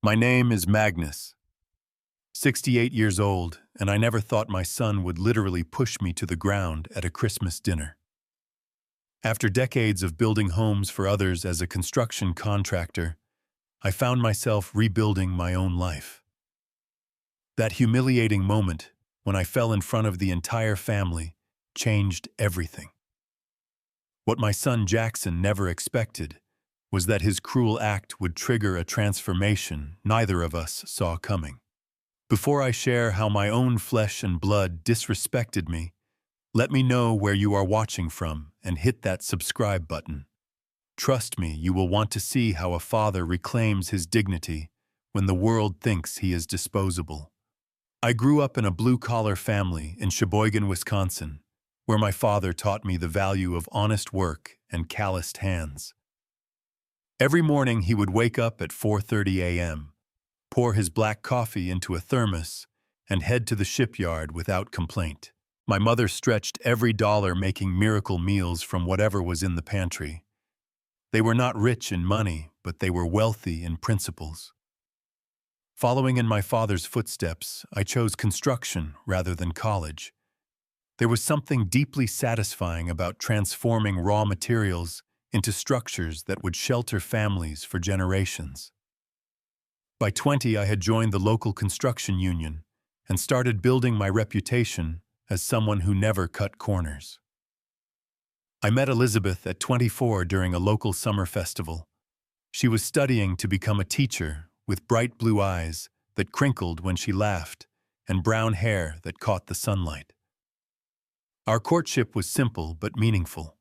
My name is Magnus, 68 years old, and I never thought my son would literally push me to the ground at a Christmas dinner. After decades of building homes for others as a construction contractor, I found myself rebuilding my own life. That humiliating moment, when I fell in front of the entire family, changed everything. What my son Jackson never expected was that his cruel act would trigger a transformation neither of us saw coming. Before I share how my own flesh and blood disrespected me, let me know where you are watching from and hit that subscribe button. Trust me, you will want to see how a father reclaims his dignity when the world thinks he is disposable. I grew up in a blue-collar family in Sheboygan, Wisconsin, where my father taught me the value of honest work and calloused hands. Every morning he would wake up at 4:30 a.m., pour his black coffee into a thermos, and head to the shipyard without complaint. My mother stretched every dollar making miracle meals from whatever was in the pantry. They were not rich in money, but they were wealthy in principles. Following in my father's footsteps, I chose construction rather than college. There was something deeply satisfying about transforming raw materials into structures that would shelter families for generations. By 20, I had joined the local construction union and started building my reputation as someone who never cut corners. I met Elizabeth at 24 during a local summer festival. She was studying to become a teacher with bright blue eyes that crinkled when she laughed and brown hair that caught the sunlight. Our courtship was simple but meaningful.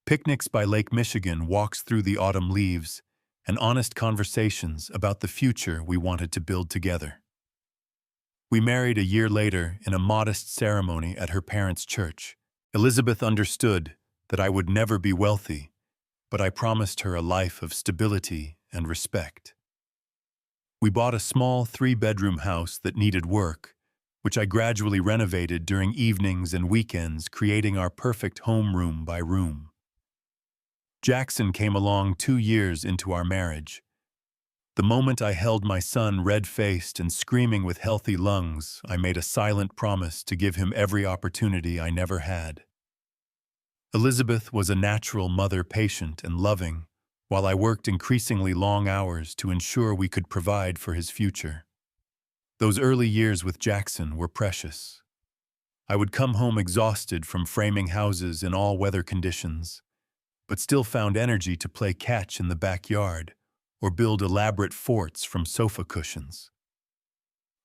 Picnics by Lake Michigan, walks through the autumn leaves, and honest conversations about the future we wanted to build together. We married a year later in a modest ceremony at her parents' church. Elizabeth understood that I would never be wealthy, but I promised her a life of stability and respect. We bought a small 3-bedroom house that needed work, which I gradually renovated during evenings and weekends, creating our perfect home room by room. Jackson came along 2 years into our marriage. The moment I held my son red-faced and screaming with healthy lungs, I made a silent promise to give him every opportunity I never had. Elizabeth was a natural mother, patient and loving, while I worked increasingly long hours to ensure we could provide for his future. Those early years with Jackson were precious. I would come home exhausted from framing houses in all weather conditions, but still found energy to play catch in the backyard or build elaborate forts from sofa cushions.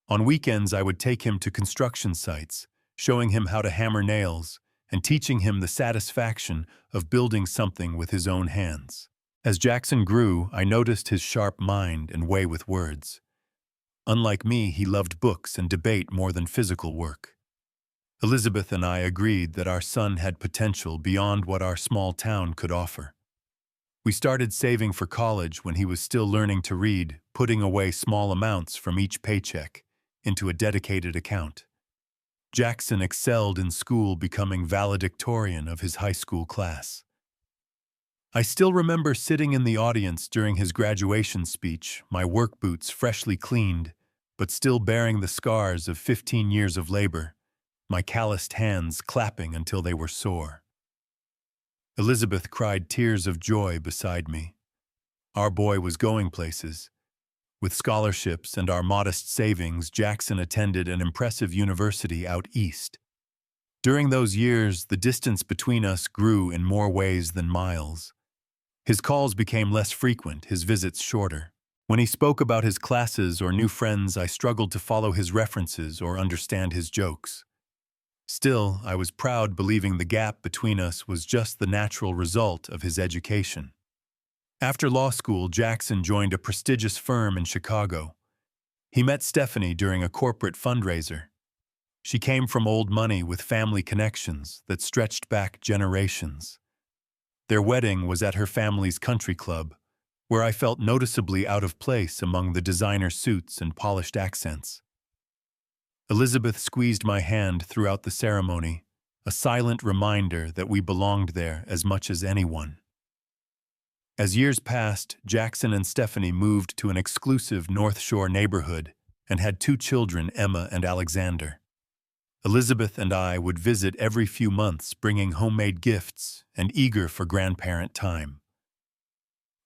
On weekends, I would take him to construction sites, showing him how to hammer nails and teaching him the satisfaction of building something with his own hands. As Jackson grew, I noticed his sharp mind and way with words. Unlike me, he loved books and debate more than physical work. Elizabeth and I agreed that our son had potential beyond what our small town could offer. We started saving for college when he was still learning to read, putting away small amounts from each paycheck into a dedicated account. Jackson excelled in school, becoming valedictorian of his high school class. I still remember sitting in the audience during his graduation speech, my work boots freshly cleaned, but still bearing the scars of 15 years of labor, my calloused hands clapping until they were sore. Elizabeth cried tears of joy beside me. Our boy was going places. With scholarships and our modest savings, Jackson attended an impressive university out east. During those years, the distance between us grew in more ways than miles. His calls became less frequent, his visits shorter. When he spoke about his classes or new friends, I struggled to follow his references or understand his jokes. Still, I was proud, believing the gap between us was just the natural result of his education. After law school, Jackson joined a prestigious firm in Chicago. He met Stephanie during a corporate fundraiser. She came from old money with family connections that stretched back generations. Their wedding was at her family's country club, where I felt noticeably out of place among the designer suits and polished accents. Elizabeth squeezed my hand throughout the ceremony, a silent reminder that we belonged there as much as anyone. As years passed, Jackson and Stephanie moved to an exclusive North Shore neighborhood and had two children, Emma and Alexander. Elizabeth and I would visit every few months, bringing homemade gifts and eager for grandparent time.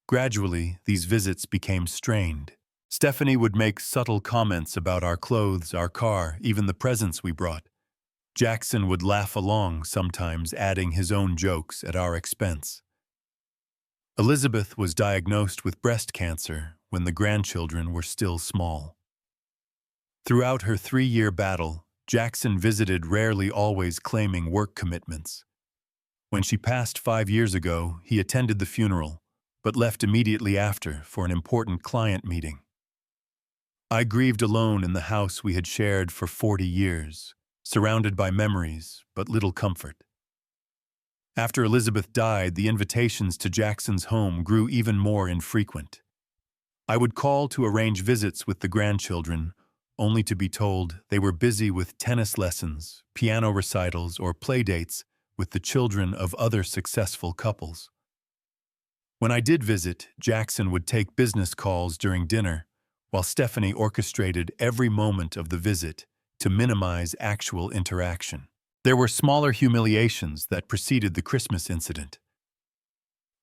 Gradually, these visits became strained. Stephanie would make subtle comments about our clothes, our car, even the presents we brought. Jackson would laugh along, sometimes adding his own jokes at our expense. Elizabeth was diagnosed with breast cancer when the grandchildren were still small. Throughout her 3-year battle, Jackson visited, rarely, always claiming work commitments. When she passed 5 years ago, he attended the funeral, but left immediately after for an important client meeting. I grieved alone in the house we had shared for 40 years, surrounded by memories, but little comfort. After Elizabeth died, the invitations to Jackson's home grew even more infrequent. I would call to arrange visits with the grandchildren, only to be told they were busy with tennis lessons, piano recitals, or play dates with the children of other successful couples. When I did visit, Jackson would take business calls during dinner, while Stephanie orchestrated every moment of the visit to minimize actual interaction. There were smaller humiliations that preceded the Christmas incident.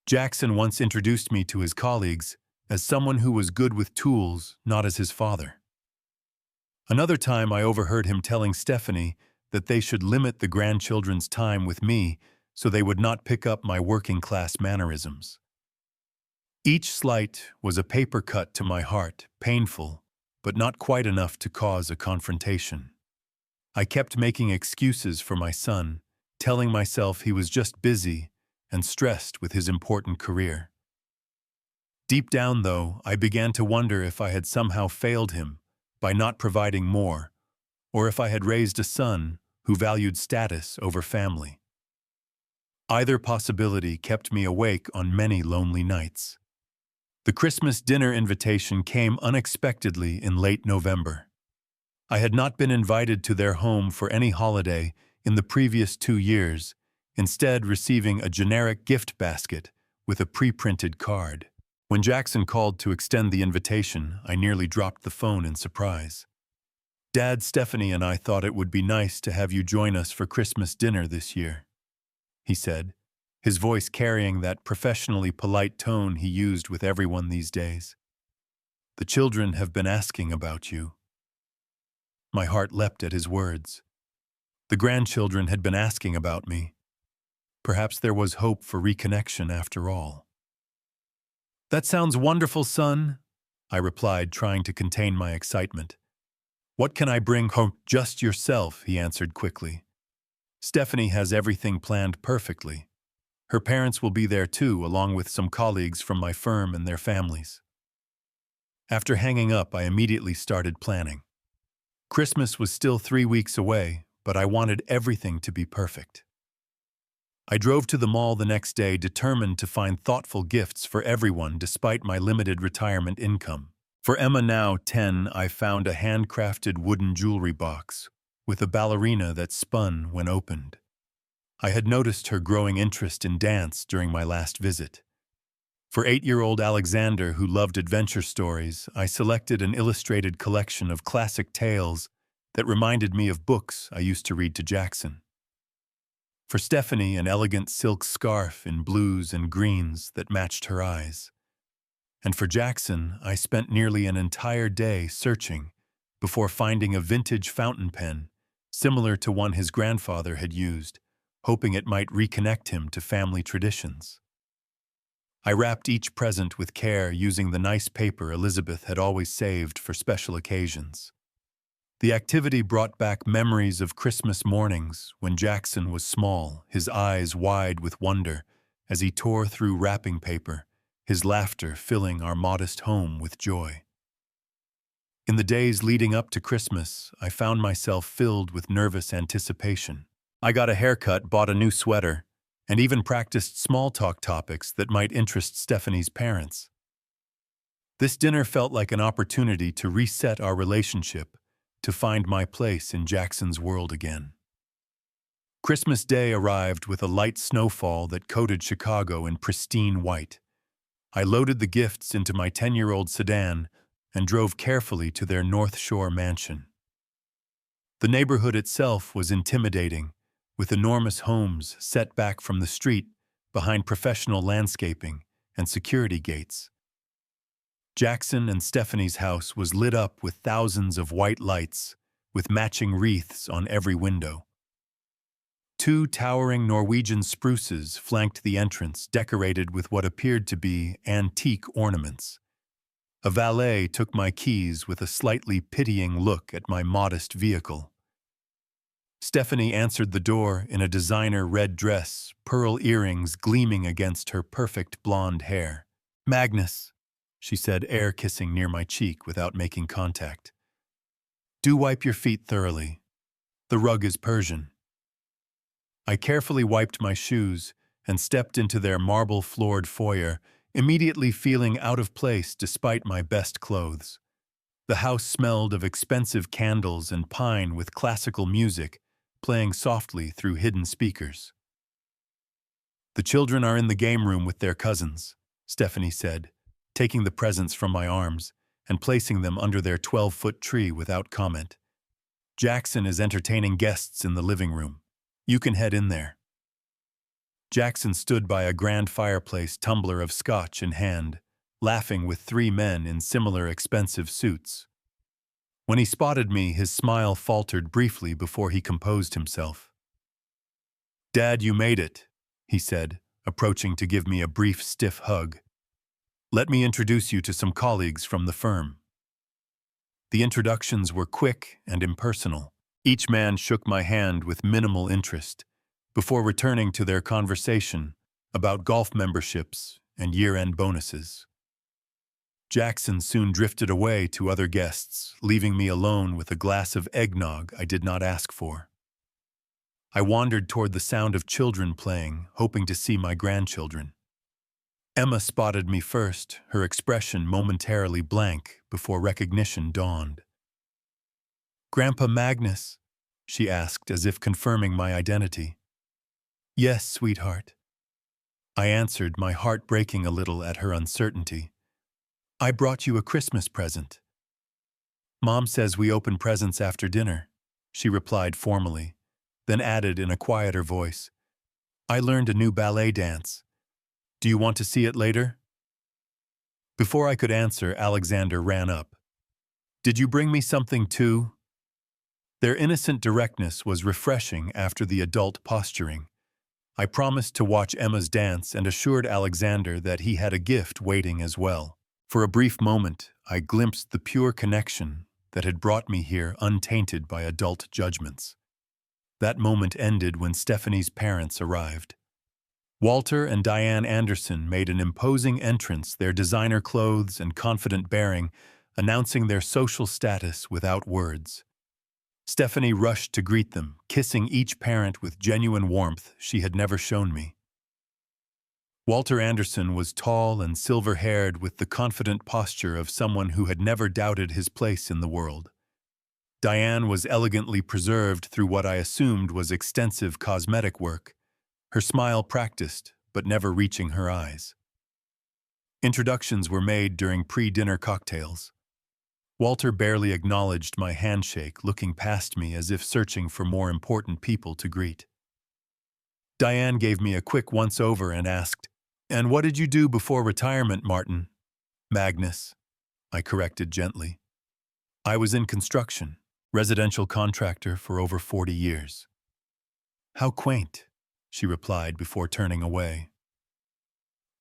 Jackson once introduced me to his colleagues as someone who was good with tools, not as his father. Another time I overheard him telling Stephanie that they should limit the grandchildren's time with me so they would not pick up my working-class mannerisms. Each slight was a paper cut to my heart, painful, but not quite enough to cause a confrontation. I kept making excuses for my son, telling myself he was just busy and stressed with his important career. Deep down, though, I began to wonder if I had somehow failed him by not providing more, or if I had raised a son who valued status over family. Either possibility kept me awake on many lonely nights. The Christmas dinner invitation came unexpectedly in late November. I had not been invited to their home for any holiday in the previous 2 years, instead receiving a generic gift basket with a pre-printed card. When Jackson called to extend the invitation, I nearly dropped the phone in surprise. "Dad, Stephanie and I thought it would be nice to have you join us for Christmas dinner this year," he said, his voice carrying that professionally polite tone he used with everyone these days. "The children have been asking about you." My heart leapt at his words. The grandchildren had been asking about me. Perhaps there was hope for reconnection after all. "That sounds wonderful, son," I replied, trying to contain my excitement. "What can I bring home?" "Just yourself," he answered quickly. "Stephanie has everything planned perfectly. Her parents will be there too, along with some colleagues from my firm and their families." After hanging up, I immediately started planning. Christmas was still 3 weeks away, but I wanted everything to be perfect. I drove to the mall the next day, determined to find thoughtful gifts for everyone despite my limited retirement income. For Emma, now 10, I found a handcrafted wooden jewelry box with a ballerina that spun when opened. I had noticed her growing interest in dance during my last visit. For 8-year-old Alexander, who loved adventure stories, I selected an illustrated collection of classic tales that reminded me of books I used to read to Jackson. For Stephanie, an elegant silk scarf in blues and greens that matched her eyes. And for Jackson, I spent nearly an entire day searching before finding a vintage fountain pen, similar to one his grandfather had used, hoping it might reconnect him to family traditions. I wrapped each present with care, using the nice paper Elizabeth had always saved for special occasions. The activity brought back memories of Christmas mornings when Jackson was small, his eyes wide with wonder as he tore through wrapping paper, his laughter filling our modest home with joy. In the days leading up to Christmas, I found myself filled with nervous anticipation. I got a haircut, bought a new sweater, and even practiced small talk topics that might interest Stephanie's parents. This dinner felt like an opportunity to reset our relationship, to find my place in Jackson's world again. Christmas Day arrived with a light snowfall that coated Chicago in pristine white. I loaded the gifts into my 10-year-old sedan and drove carefully to their North Shore mansion. The neighborhood itself was intimidating, with enormous homes set back from the street behind professional landscaping and security gates. Jackson and Stephanie's house was lit up with thousands of white lights, with matching wreaths on every window. Two towering Norwegian spruces flanked the entrance, decorated with what appeared to be antique ornaments. A valet took my keys with a slightly pitying look at my modest vehicle. Stephanie answered the door in a designer red dress, pearl earrings gleaming against her perfect blonde hair. "Magnus," she said, air-kissing near my cheek without making contact. "Do wipe your feet thoroughly. The rug is Persian." I carefully wiped my shoes and stepped into their marble-floored foyer, immediately feeling out of place despite my best clothes. The house smelled of expensive candles and pine with classical music playing softly through hidden speakers. "The children are in the game room with their cousins," Stephanie said, taking the presents from my arms and placing them under their 12-foot tree without comment. "Jackson is entertaining guests in the living room. You can head in there." Jackson stood by a grand fireplace, tumbler of scotch in hand, laughing with three men in similar expensive suits. When he spotted me, his smile faltered briefly before he composed himself. "Dad, you made it," he said, approaching to give me a brief, stiff hug. "Let me introduce you to some colleagues from the firm." The introductions were quick and impersonal. Each man shook my hand with minimal interest, before returning to their conversation about golf memberships and year-end bonuses. Jackson soon drifted away to other guests, leaving me alone with a glass of eggnog I did not ask for. I wandered toward the sound of children playing, hoping to see my grandchildren. Emma spotted me first, her expression momentarily blank before recognition dawned. "Grandpa Magnus?" she asked, as if confirming my identity. "Yes, sweetheart." I answered, my heart breaking a little at her uncertainty. "I brought you a Christmas present." "Mom says we open presents after dinner," she replied formally, then added in a quieter voice, "I learned a new ballet dance. Do you want to see it later?" Before I could answer, Alexander ran up. "Did you bring me something too?" Their innocent directness was refreshing after the adult posturing. I promised to watch Emma's dance and assured Alexander that he had a gift waiting as well. For a brief moment, I glimpsed the pure connection that had brought me here untainted by adult judgments. That moment ended when Stephanie's parents arrived. Walter and Diane Anderson made an imposing entrance, their designer clothes and confident bearing announcing their social status without words. Stephanie rushed to greet them, kissing each parent with genuine warmth she had never shown me. Walter Anderson was tall and silver-haired with the confident posture of someone who had never doubted his place in the world. Diane was elegantly preserved through what I assumed was extensive cosmetic work, her smile practiced but never reaching her eyes. Introductions were made during pre-dinner cocktails. Walter barely acknowledged my handshake, looking past me as if searching for more important people to greet. Diane gave me a quick once-over and asked, "And what did you do before retirement, Martin?" "Magnus," I corrected gently. "I was in construction, residential contractor for over 40 years. "How quaint," she replied before turning away.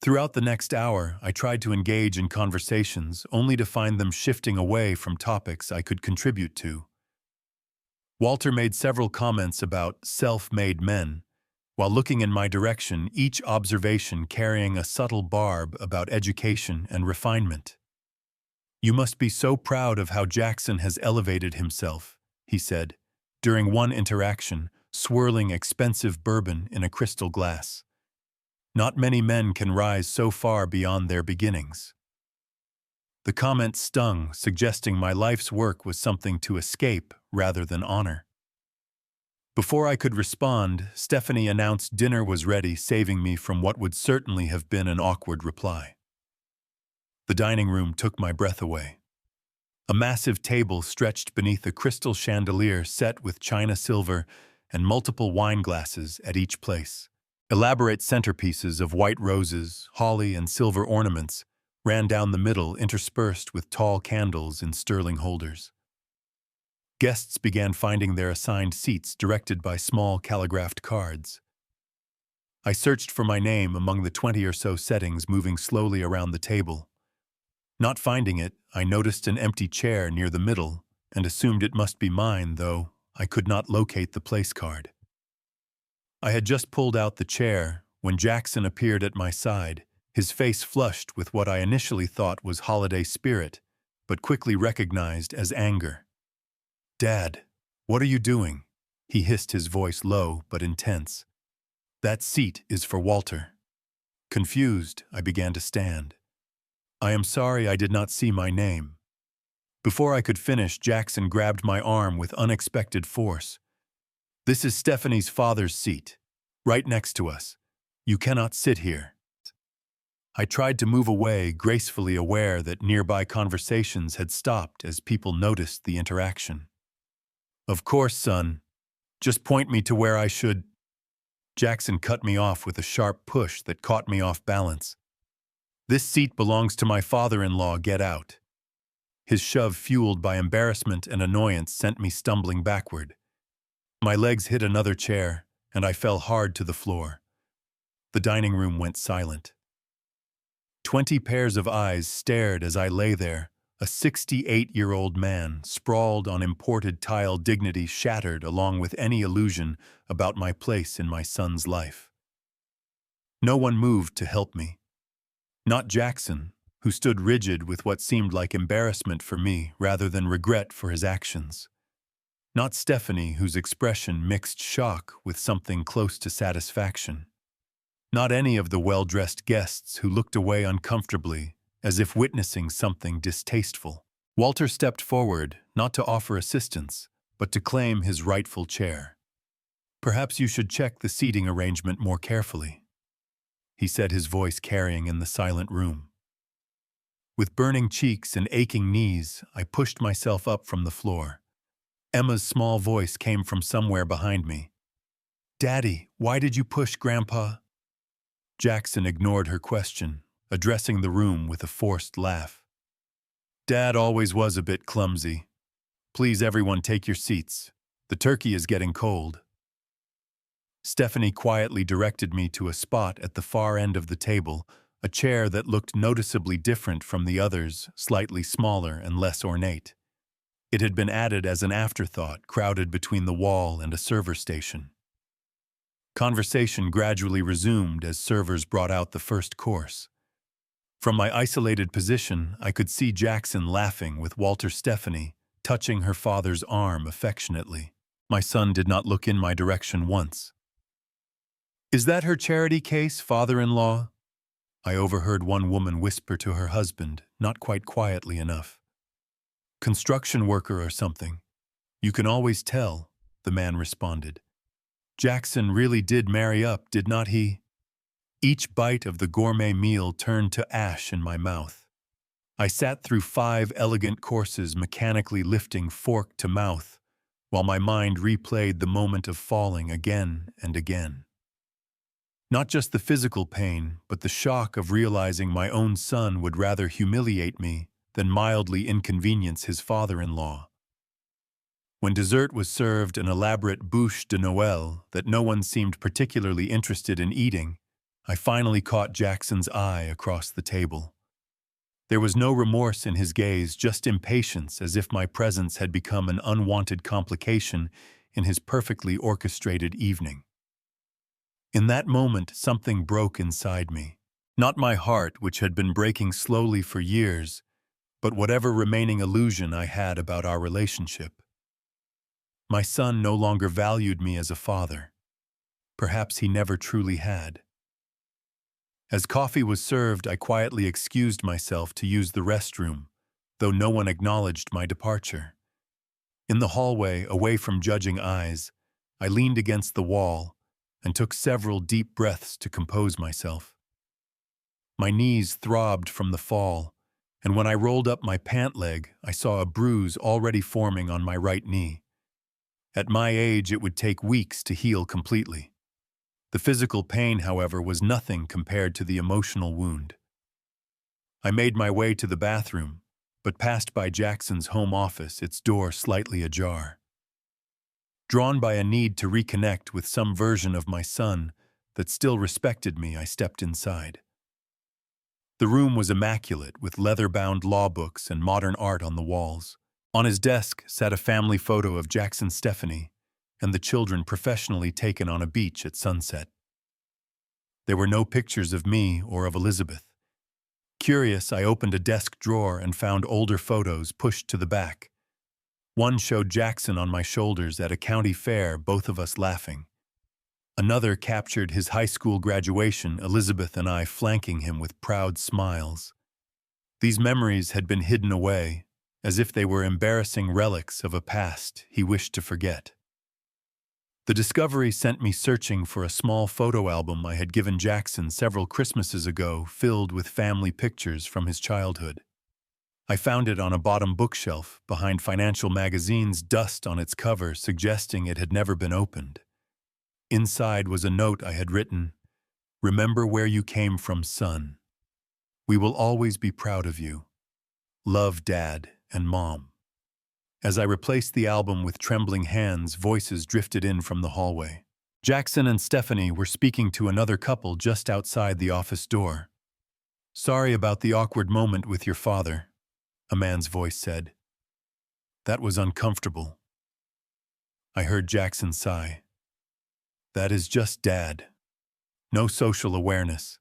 Throughout the next hour, I tried to engage in conversations, only to find them shifting away from topics I could contribute to. Walter made several comments about self-made men, while looking in my direction, each observation carrying a subtle barb about education and refinement. "You must be so proud of how Jackson has elevated himself," he said, during one interaction, swirling expensive bourbon in a crystal glass. "Not many men can rise so far beyond their beginnings." The comment stung, suggesting my life's work was something to escape rather than honor. Before I could respond, Stephanie announced dinner was ready, saving me from what would certainly have been an awkward reply. The dining room took my breath away. A massive table stretched beneath a crystal chandelier set with china silver and multiple wine glasses at each place. Elaborate centerpieces of white roses, holly, and silver ornaments ran down the middle, interspersed with tall candles in sterling holders. Guests began finding their assigned seats directed by small calligraphed cards. I searched for my name among the 20 or so settings moving slowly around the table. Not finding it, I noticed an empty chair near the middle and assumed it must be mine, though I could not locate the place card. I had just pulled out the chair when Jackson appeared at my side, his face flushed with what I initially thought was holiday spirit, but quickly recognized as anger. "Dad, what are you doing?" He hissed, his voice low but intense. "That seat is for Walter." Confused, I began to stand. "I am sorry I did not see my name." Before I could finish, Jackson grabbed my arm with unexpected force. "This is Stephanie's father's seat, right next to us. You cannot sit here." I tried to move away, gracefully aware that nearby conversations had stopped as people noticed the interaction. "Of course, son. Just point me to where I should—" Jackson cut me off with a sharp push that caught me off balance. "This seat belongs to my father-in-law, get out." His shove, fueled by embarrassment and annoyance, sent me stumbling backward. My legs hit another chair, and I fell hard to the floor. The dining room went silent. 20 pairs of eyes stared as I lay there, a 68-year-old man, sprawled on imported tile, dignity shattered along with any illusion about my place in my son's life. No one moved to help me. Not Jackson, who stood rigid with what seemed like embarrassment for me rather than regret for his actions. Not Stephanie, whose expression mixed shock with something close to satisfaction. Not any of the well-dressed guests who looked away uncomfortably, as if witnessing something distasteful. Walter stepped forward, not to offer assistance, but to claim his rightful chair. "Perhaps you should check the seating arrangement more carefully," he said, his voice carrying in the silent room. With burning cheeks and aching knees, I pushed myself up from the floor. Emma's small voice came from somewhere behind me. "Daddy, why did you push Grandpa?" Jackson ignored her question, addressing the room with a forced laugh. "Dad always was a bit clumsy. Please, everyone, take your seats. The turkey is getting cold." Stephanie quietly directed me to a spot at the far end of the table, a chair that looked noticeably different from the others, slightly smaller and less ornate. It had been added as an afterthought, crowded between the wall and a server station. Conversation gradually resumed as servers brought out the first course. From my isolated position, I could see Jackson laughing with Walter, Stephanie touching her father's arm affectionately. My son did not look in my direction once. "Is that her charity case, father-in-law?" I overheard one woman whisper to her husband, not quite quietly enough. "Construction worker or something. You can always tell," the man responded. "Jackson really did marry up, did not he?" Each bite of the gourmet meal turned to ash in my mouth. I sat through 5 elegant courses, mechanically lifting fork to mouth, while my mind replayed the moment of falling again and again. Not just the physical pain, but the shock of realizing my own son would rather humiliate me than mildly inconvenience his father-in-law. When dessert was served, an elaborate bûche de Noël that no one seemed particularly interested in eating, I finally caught Jackson's eye across the table. There was no remorse in his gaze, just impatience, as if my presence had become an unwanted complication in his perfectly orchestrated evening. In that moment, something broke inside me. Not my heart, which had been breaking slowly for years, but whatever remaining illusion I had about our relationship. My son no longer valued me as a father. Perhaps he never truly had. As coffee was served, I quietly excused myself to use the restroom, though no one acknowledged my departure. In the hallway, away from judging eyes, I leaned against the wall and took several deep breaths to compose myself. My knees throbbed from the fall, and when I rolled up my pant leg, I saw a bruise already forming on my right knee. At my age, it would take weeks to heal completely. The physical pain, however, was nothing compared to the emotional wound. I made my way to the bathroom, but passed by Jackson's home office, its door slightly ajar. Drawn by a need to reconnect with some version of my son that still respected me, I stepped inside. The room was immaculate, with leather-bound law books and modern art on the walls. On his desk sat a family photo of Jackson Stephanie and the children professionally taken on a beach at sunset. There were no pictures of me or of Elizabeth. Curious, I opened a desk drawer and found older photos pushed to the back. One showed Jackson on my shoulders at a county fair, both of us laughing. Another captured his high school graduation, Elizabeth and I flanking him with proud smiles. These memories had been hidden away, as if they were embarrassing relics of a past he wished to forget. The discovery sent me searching for a small photo album I had given Jackson several Christmases ago, filled with family pictures from his childhood. I found it on a bottom bookshelf behind financial magazines, dust on its cover suggesting it had never been opened. Inside was a note I had written, "Remember where you came from, son. We will always be proud of you. Love, Dad and Mom." As I replaced the album with trembling hands, voices drifted in from the hallway. Jackson and Stephanie were speaking to another couple just outside the office door. "Sorry about the awkward moment with your father," a man's voice said. "That was uncomfortable." I heard Jackson sigh. "That is just Dad. No social awareness.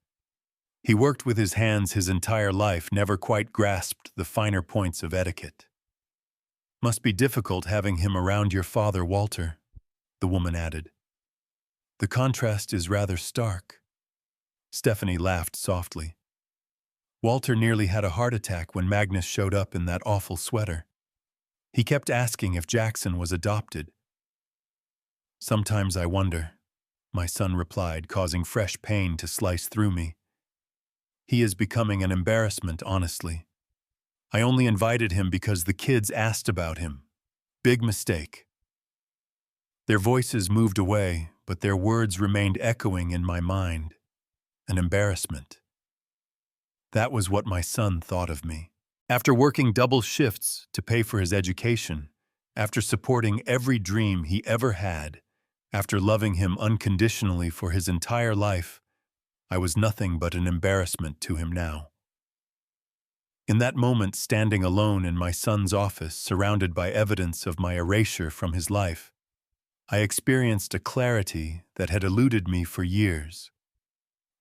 He worked with his hands his entire life, never quite grasped the finer points of etiquette." "Must be difficult having him around your father, Walter," the woman added. "The contrast is rather stark." Stephanie laughed softly. "Walter nearly had a heart attack when Magnus showed up in that awful sweater. He kept asking if Jackson was adopted." "Sometimes I wonder," my son replied, causing fresh pain to slice through me. "He is becoming an embarrassment, honestly. I only invited him because the kids asked about him. Big mistake." Their voices moved away, but their words remained echoing in my mind. An embarrassment. That was what my son thought of me. After working double shifts to pay for his education, after supporting every dream he ever had, after loving him unconditionally for his entire life, I was nothing but an embarrassment to him now. In that moment, standing alone in my son's office, surrounded by evidence of my erasure from his life, I experienced a clarity that had eluded me for years.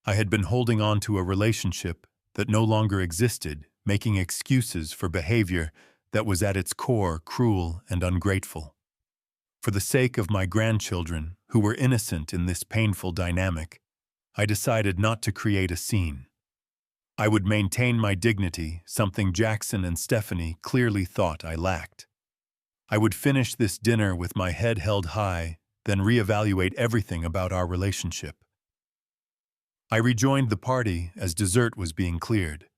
I had been holding on to a relationship that no longer existed, making excuses for behavior that was at its core cruel and ungrateful. For the sake of my grandchildren, who were innocent in this painful dynamic, I decided not to create a scene. I would maintain my dignity, something Jackson and Stephanie clearly thought I lacked. I would finish this dinner with my head held high, then reevaluate everything about our relationship. I rejoined the party as dessert was being cleared.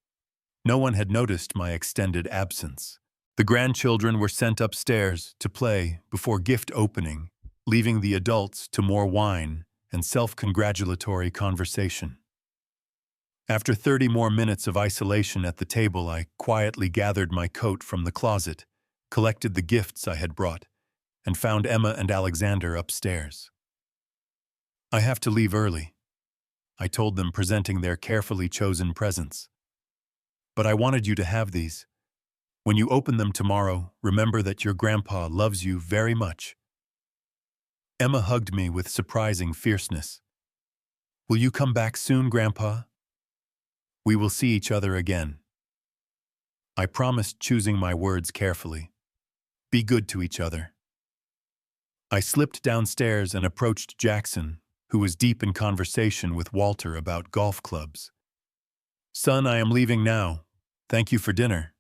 No one had noticed my extended absence. The grandchildren were sent upstairs to play before gift opening, leaving the adults to more wine and self-congratulatory conversation. After 30 more minutes of isolation at the table, I quietly gathered my coat from the closet, collected the gifts I had brought, and found Emma and Alexander upstairs. "I have to leave early," I told them, presenting their carefully chosen presents. "But I wanted you to have these. When you open them tomorrow, remember that your grandpa loves you very much." Emma hugged me with surprising fierceness. "Will you come back soon, Grandpa? We will see each other again." I promised, choosing my words carefully. Be good to each other. I slipped downstairs and approached Jackson, who was deep in conversation with Walter about golf clubs. "Son, I am leaving now. Thank you for dinner."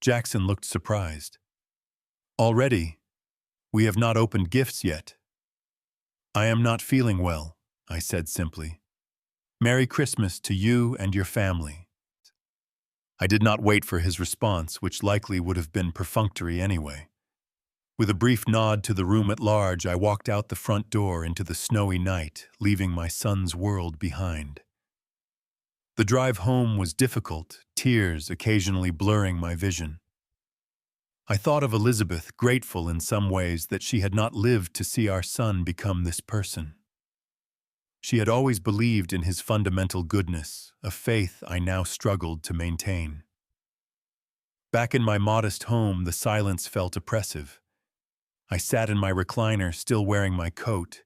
Jackson looked surprised. "Already? We have not opened gifts yet." "I am not feeling well," I said simply. "Merry Christmas to you and your family." I did not wait for his response, which likely would have been perfunctory anyway. With a brief nod to the room at large, I walked out the front door into the snowy night, leaving my son's world behind. The drive home was difficult, tears occasionally blurring my vision. I thought of Elizabeth, grateful in some ways that she had not lived to see our son become this person. She had always believed in his fundamental goodness, a faith I now struggled to maintain. Back in my modest home, the silence felt oppressive. I sat in my recliner, still wearing my coat,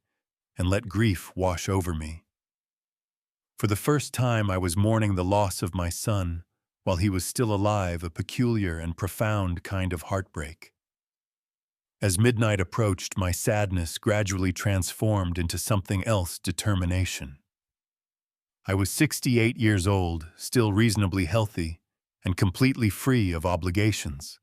and let grief wash over me. For the first time, I was mourning the loss of my son, while he was still alive, a peculiar and profound kind of heartbreak. As midnight approached, my sadness gradually transformed into something else: determination. I was 68 years old, still reasonably healthy, and completely free of obligations.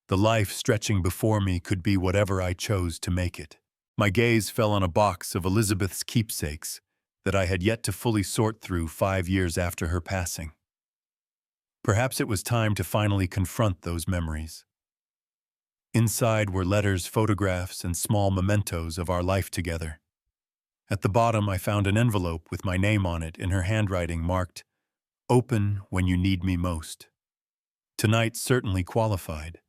The life stretching before me could be whatever I chose to make it. My gaze fell on a box of Elizabeth's keepsakes that I had yet to fully sort through 5 years after her passing. Perhaps it was time to finally confront those memories. Inside were letters, photographs, and small mementos of our life together. At the bottom, I found an envelope with my name on it in her handwriting, marked, "Open when you need me most." Tonight certainly qualified.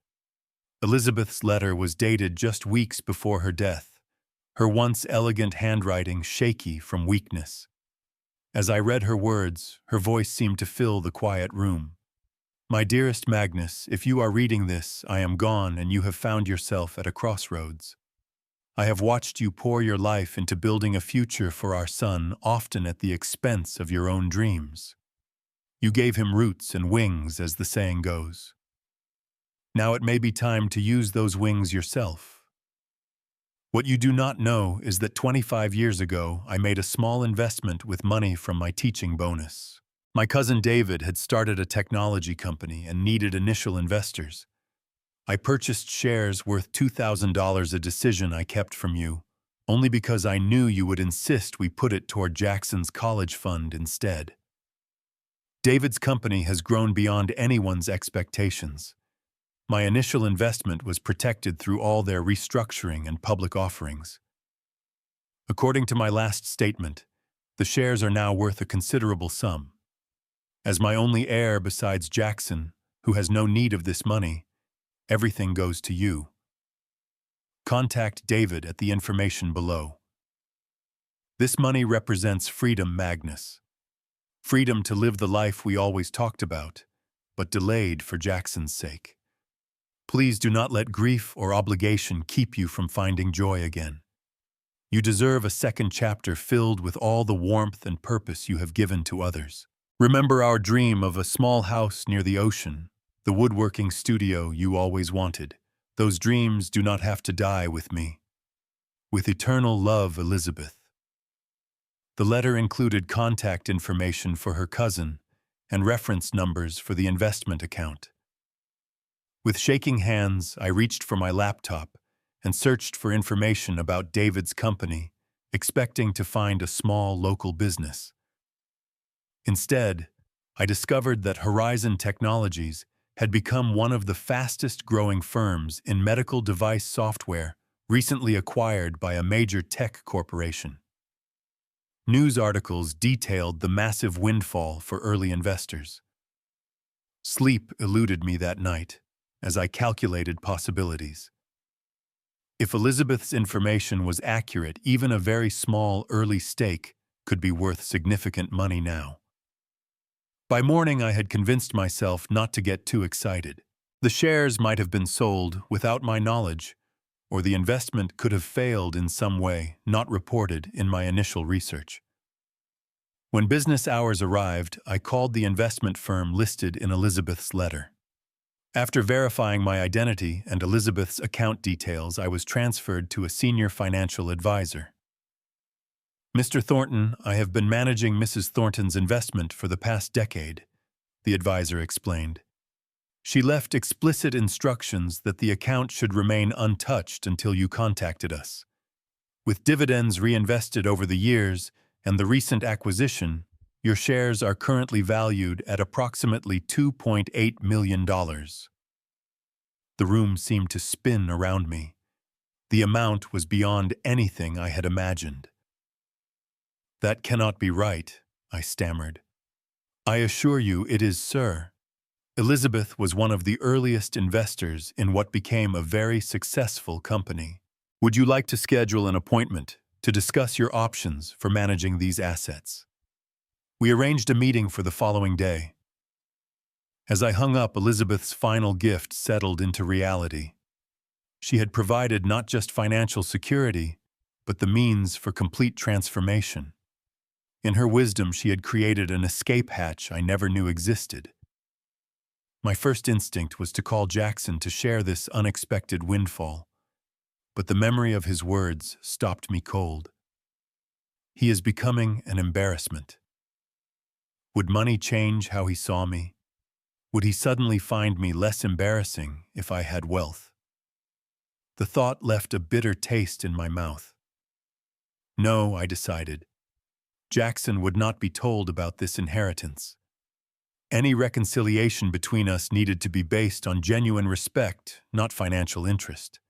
Elizabeth's letter was dated just weeks before her death, her once elegant handwriting shaky from weakness. As I read her words, her voice seemed to fill the quiet room. "My dearest Magnus, if you are reading this, I am gone and you have found yourself at a crossroads. I have watched you pour your life into building a future for our son, often at the expense of your own dreams. You gave him roots and wings, as the saying goes. Now it may be time to use those wings yourself. What you do not know is that 25 years ago, I made a small investment with money from my teaching bonus. My cousin David had started a technology company and needed initial investors. I purchased shares worth $2,000, a decision I kept from you, only because I knew you would insist we put it toward Jackson's college fund instead. David's company has grown beyond anyone's expectations. My initial investment was protected through all their restructuring and public offerings. According to my last statement, the shares are now worth a considerable sum. As my only heir besides Jackson, who has no need of this money, everything goes to you. Contact David at the information below. This money represents freedom, Magnus. Freedom to live the life we always talked about, but delayed for Jackson's sake. Please do not let grief or obligation keep you from finding joy again. You deserve a second chapter filled with all the warmth and purpose you have given to others. Remember our dream of a small house near the ocean, the woodworking studio you always wanted. Those dreams do not have to die with me. With eternal love, Elizabeth." The letter included contact information for her cousin and reference numbers for the investment account. With shaking hands, I reached for my laptop and searched for information about David's company, expecting to find a small local business. Instead, I discovered that Horizon Technologies had become one of the fastest-growing firms in medical device software, recently acquired by a major tech corporation. News articles detailed the massive windfall for early investors. Sleep eluded me that night as I calculated possibilities. If Elizabeth's information was accurate, even a very small early stake could be worth significant money now. By morning, I had convinced myself not to get too excited. The shares might have been sold without my knowledge, or the investment could have failed in some way not reported in my initial research. When business hours arrived, I called the investment firm listed in Elizabeth's letter. After verifying my identity and Elizabeth's account details, I was transferred to a senior financial advisor. "Mr. Thornton, I have been managing Mrs. Thornton's investment for the past decade," the advisor explained. "She left explicit instructions that the account should remain untouched until you contacted us. With dividends reinvested over the years and the recent acquisition, Your shares are currently valued at approximately $2.8 million. The room seemed to spin around me. The amount was beyond anything I had imagined. That cannot be right, I stammered. I assure you it is, sir. Elizabeth was one of the earliest investors in what became a very successful company. Would you like to schedule an appointment to discuss your options for managing these assets? We arranged a meeting for the following day. As I hung up, Elizabeth's final gift settled into reality. She had provided not just financial security, but the means for complete transformation. In her wisdom, she had created an escape hatch I never knew existed. My first instinct was to call Jackson to share this unexpected windfall, but the memory of his words stopped me cold. He is becoming an embarrassment. Would money change how he saw me? Would he suddenly find me less embarrassing if I had wealth? The thought left a bitter taste in my mouth. No, I decided. Jackson would not be told about this inheritance. Any reconciliation between us needed to be based on genuine respect, not financial interest.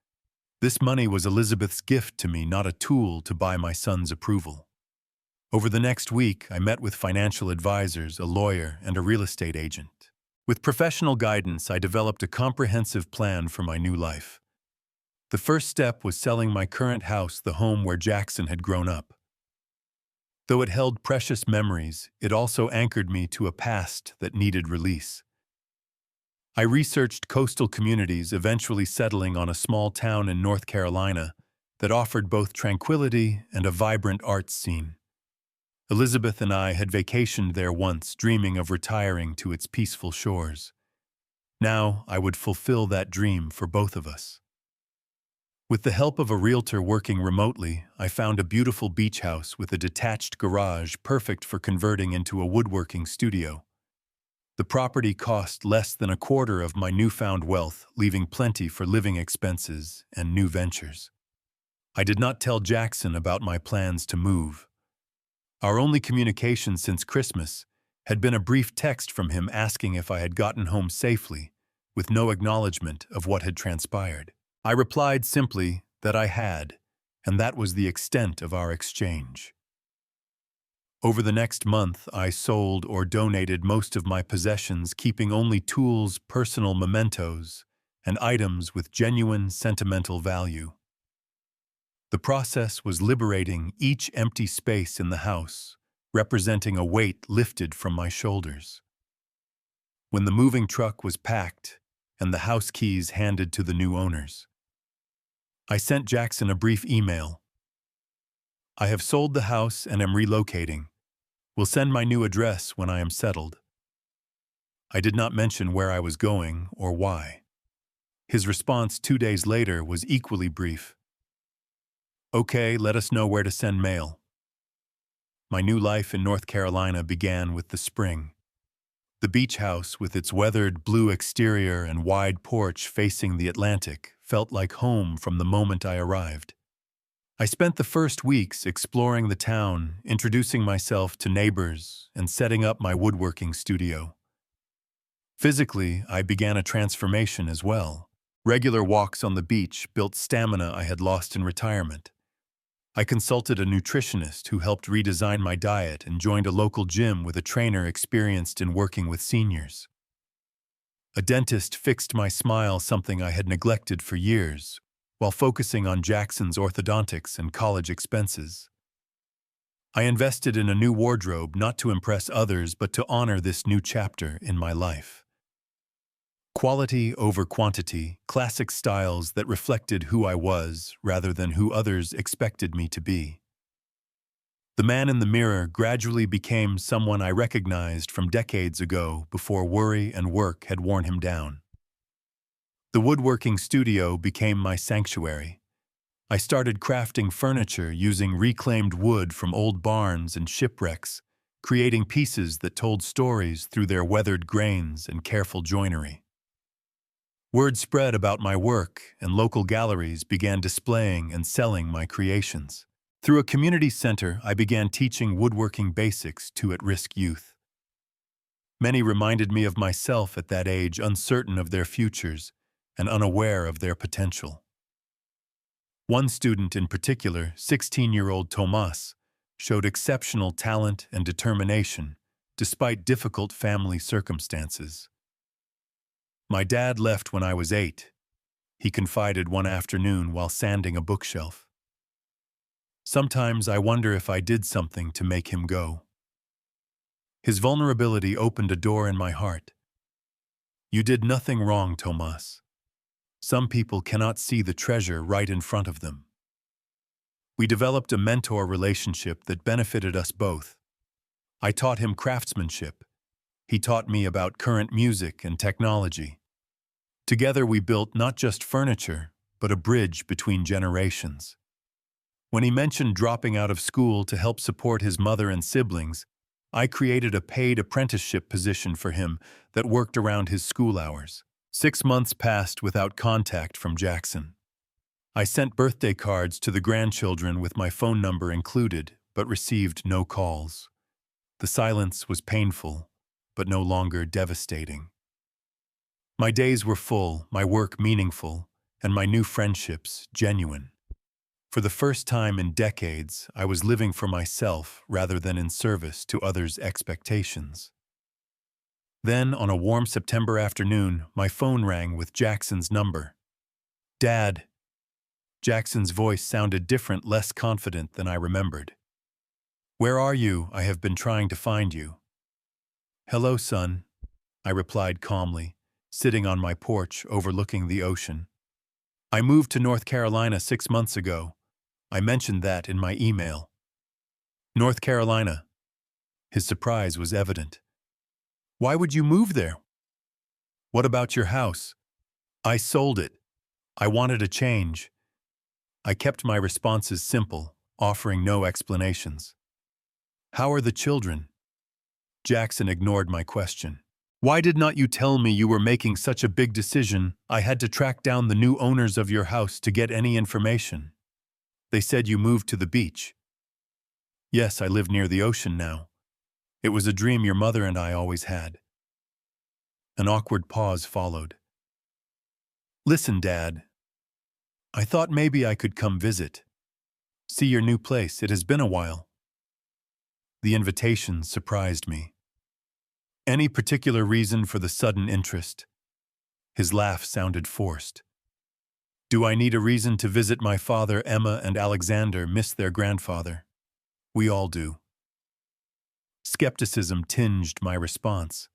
This money was Elizabeth's gift to me, not a tool to buy my son's approval. Over the next week, I met with financial advisors, a lawyer, and a real estate agent. With professional guidance, I developed a comprehensive plan for my new life. The first step was selling my current house, the home where Jackson had grown up. Though it held precious memories, it also anchored me to a past that needed release. I researched coastal communities, eventually settling on a small town in North Carolina that offered both tranquility and a vibrant arts scene. Elizabeth and I had vacationed there once, dreaming of retiring to its peaceful shores. Now I would fulfill that dream for both of us. With the help of a realtor working remotely, I found a beautiful beach house with a detached garage perfect for converting into a woodworking studio. The property cost less than a quarter of my newfound wealth, leaving plenty for living expenses and new ventures. I did not tell Jackson about my plans to move. Our only communication since Christmas had been a brief text from him asking if I had gotten home safely, with no acknowledgement of what had transpired. I replied simply that I had, and that was the extent of our exchange. Over the next month, I sold or donated most of my possessions, keeping only tools, personal mementos, and items with genuine sentimental value. The process was liberating, each empty space in the house, representing a weight lifted from my shoulders. When the moving truck was packed and the house keys handed to the new owners, I sent Jackson a brief email. I have sold the house and am relocating. Will send my new address when I am settled. I did not mention where I was going or why. His response 2 days later was equally brief. Okay, let us know where to send mail. My new life in North Carolina began with the spring. The beach house, with its weathered blue exterior and wide porch facing the Atlantic, felt like home from the moment I arrived. I spent the first weeks exploring the town, introducing myself to neighbors, and setting up my woodworking studio. Physically, I began a transformation as well. Regular walks on the beach built stamina I had lost in retirement. I consulted a nutritionist who helped redesign my diet and joined a local gym with a trainer experienced in working with seniors. A dentist fixed my smile, something I had neglected for years, while focusing on Jackson's orthodontics and college expenses. I invested in a new wardrobe, not to impress others, but to honor this new chapter in my life. Quality over quantity, classic styles that reflected who I was rather than who others expected me to be. The man in the mirror gradually became someone I recognized from decades ago before worry and work had worn him down. The woodworking studio became my sanctuary. I started crafting furniture using reclaimed wood from old barns and shipwrecks, creating pieces that told stories through their weathered grains and careful joinery. Word spread about my work, and local galleries began displaying and selling my creations. Through a community center, I began teaching woodworking basics to at-risk youth. Many reminded me of myself at that age, uncertain of their futures and unaware of their potential. One student in particular, 16-year-old Tomas, showed exceptional talent and determination despite difficult family circumstances. "My dad left when I was 8, he confided one afternoon while sanding a bookshelf. "Sometimes I wonder if I did something to make him go." His vulnerability opened a door in my heart. "You did nothing wrong, Tomas. Some people cannot see the treasure right in front of them." We developed a mentor relationship that benefited us both. I taught him craftsmanship. He taught me about current music and technology. Together we built not just furniture, but a bridge between generations. When he mentioned dropping out of school to help support his mother and siblings, I created a paid apprenticeship position for him that worked around his school hours. 6 months passed without contact from Jackson. I sent birthday cards to the grandchildren with my phone number included, but received no calls. The silence was painful, but no longer devastating. My days were full, my work meaningful, and my new friendships genuine. For the first time in decades, I was living for myself rather than in service to others' expectations. Then, on a warm September afternoon, my phone rang with Jackson's number. "Dad." Jackson's voice sounded different, less confident than I remembered. "Where are you? I have been trying to find you." "Hello, son," I replied calmly, sitting on my porch overlooking the ocean. "I moved to North Carolina 6 months ago. I mentioned that in my email." "North Carolina." His surprise was evident. "Why would you move there?" "What about your house?" "I sold it. I wanted a change." I kept my responses simple, offering no explanations. "How are the children?" Jackson ignored my question. "Why did not you tell me you were making such a big decision? I had to track down the new owners of your house to get any information. They said you moved to the beach." "Yes, I live near the ocean now. It was a dream your mother and I always had." An awkward pause followed. "Listen, Dad. I thought maybe I could come visit. See your new place. It has been a while." The invitation surprised me. "Any particular reason for the sudden interest?" His laugh sounded forced. "Do I need a reason to visit my father? Emma and Alexander miss their grandfather. We all do." Skepticism tinged my response.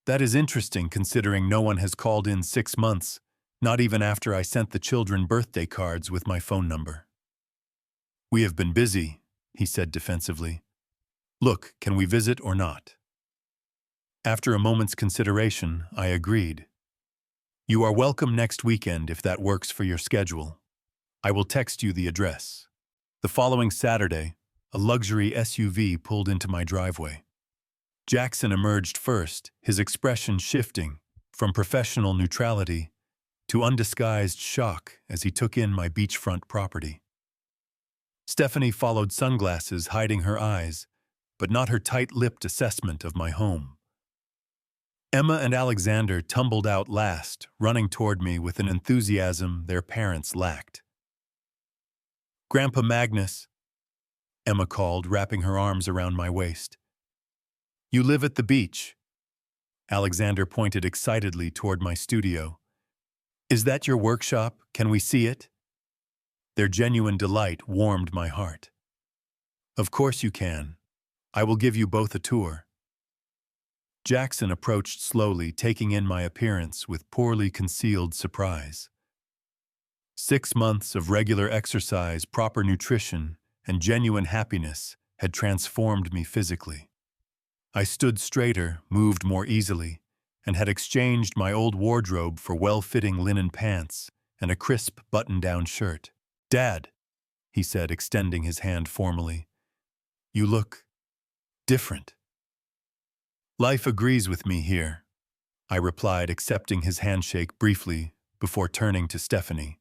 "That is interesting considering no one has called in 6 months, not even after I sent the children birthday cards with my phone number." "We have been busy," he said defensively. "Look, can we visit or not?" After a moment's consideration, I agreed. "You are welcome next weekend if that works for your schedule. I will text you the address." The following Saturday, a luxury SUV pulled into my driveway. Jackson emerged first, his expression shifting from professional neutrality to undisguised shock as he took in my beachfront property. Stephanie followed, sunglasses hiding her eyes, but not her tight-lipped assessment of my home. Emma and Alexander tumbled out last, running toward me with an enthusiasm their parents lacked. "Grandpa Magnus," Emma called, wrapping her arms around my waist. "You live at the beach." Alexander pointed excitedly toward my studio. "Is that your workshop? Can we see it?" Their genuine delight warmed my heart. "Of course you can. I will give you both a tour." Jackson approached slowly, taking in my appearance with poorly concealed surprise. 6 months of regular exercise, proper nutrition, and genuine happiness had transformed me physically. I stood straighter, moved more easily, and had exchanged my old wardrobe for well-fitting linen pants and a crisp button-down shirt. "Dad," he said, extending his hand formally, "you look different." "Life agrees with me here," I replied, accepting his handshake briefly before turning to Stephanie.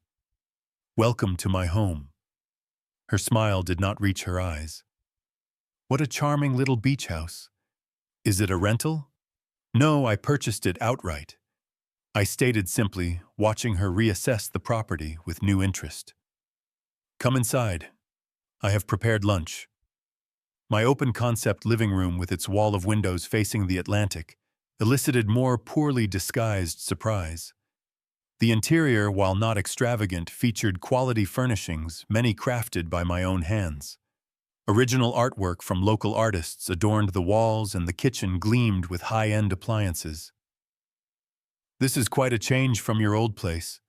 "Welcome to my home." Her smile did not reach her eyes. What a charming little beach house. Is it a rental? No, I purchased it outright. I stated simply, watching her reassess the property with new interest. Come inside. I have prepared lunch. My open-concept living room with its wall of windows facing the Atlantic elicited more poorly disguised surprise. The interior, while not extravagant, featured quality furnishings, many crafted by my own hands. Original artwork from local artists adorned the walls, and the kitchen gleamed with high-end appliances. "This is quite a change from your old place,"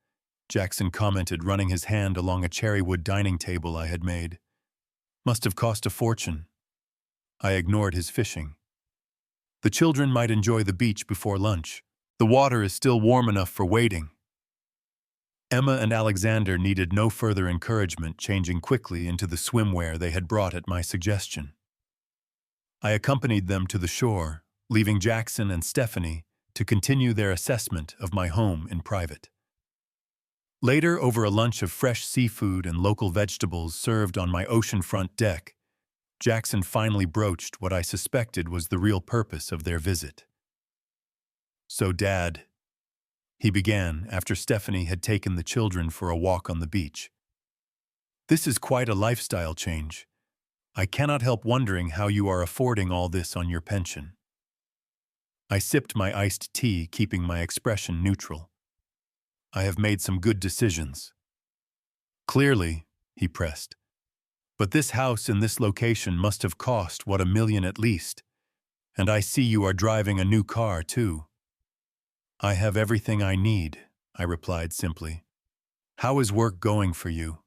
Jackson commented, running his hand along a cherrywood dining table I had made. "Must have cost a fortune." I ignored his fishing. "The children might enjoy the beach before lunch. The water is still warm enough for wading." Emma and Alexander needed no further encouragement, changing quickly into the swimwear they had brought at my suggestion. I accompanied them to the shore, leaving Jackson and Stephanie to continue their assessment of my home in private. Later, over a lunch of fresh seafood and local vegetables served on my oceanfront deck, Jackson finally broached what I suspected was the real purpose of their visit. "So, Dad," he began after Stephanie had taken the children for a walk on the beach, "this is quite a lifestyle change. I cannot help wondering how you are affording all this on your pension." I sipped my iced tea, keeping my expression neutral. "I have made some good decisions." "Clearly," he pressed. "But this house in this location must have cost, what, $1 million at least. And I see you are driving a new car, too." "I have everything I need," I replied simply. "How is work going for you?"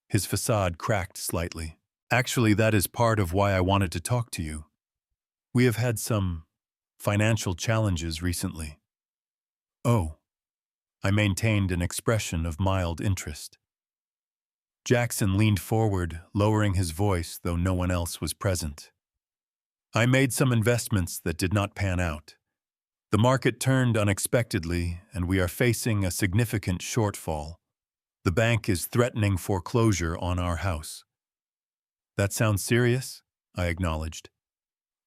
His facade cracked slightly. "Actually, that is part of why I wanted to talk to you. We have had some financial challenges recently." "Oh." I maintained an expression of mild interest. Jackson leaned forward, lowering his voice, though no one else was present. "I made some investments that did not pan out. The market turned unexpectedly, and we are facing a significant shortfall. The bank is threatening foreclosure on our house." "That sounds serious," I acknowledged.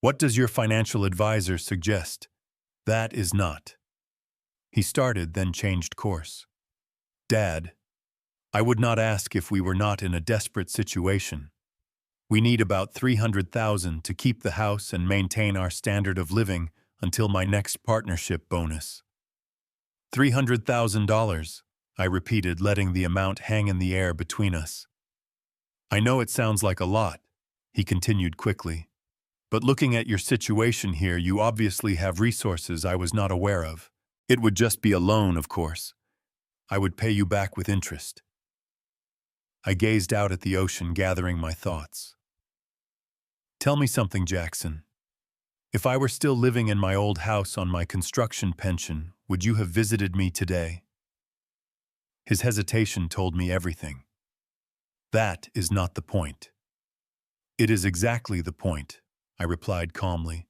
"What does your financial advisor suggest?" "That is not." He started, then changed course. "Dad, I would not ask if we were not in a desperate situation. We need about $300,000 to keep the house and maintain our standard of living until my next partnership bonus." $300,000, I repeated, letting the amount hang in the air between us. "I know it sounds like a lot," he continued quickly, "but looking at your situation here, you obviously have resources I was not aware of. It would just be a loan, of course. I would pay you back with interest." I gazed out at the ocean, gathering my thoughts. "Tell me something, Jackson. If I were still living in my old house on my construction pension, would you have visited me today?" His hesitation told me everything. "That is not the point." "It is exactly the point," I replied calmly.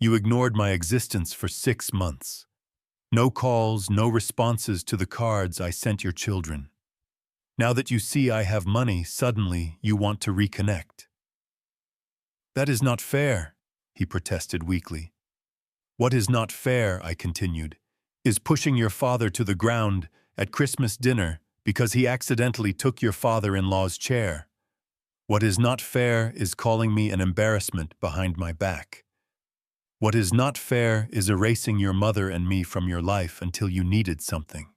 "You ignored my existence for 6 months. No calls, no responses to the cards I sent your children. Now that you see I have money, suddenly you want to reconnect." "That is not fair," he protested weakly. "What is not fair," I continued, "is pushing your father to the ground at Christmas dinner because he accidentally took your father-in-law's chair. What is not fair is calling me an embarrassment behind my back. What is not fair is erasing your mother and me from your life until you needed something."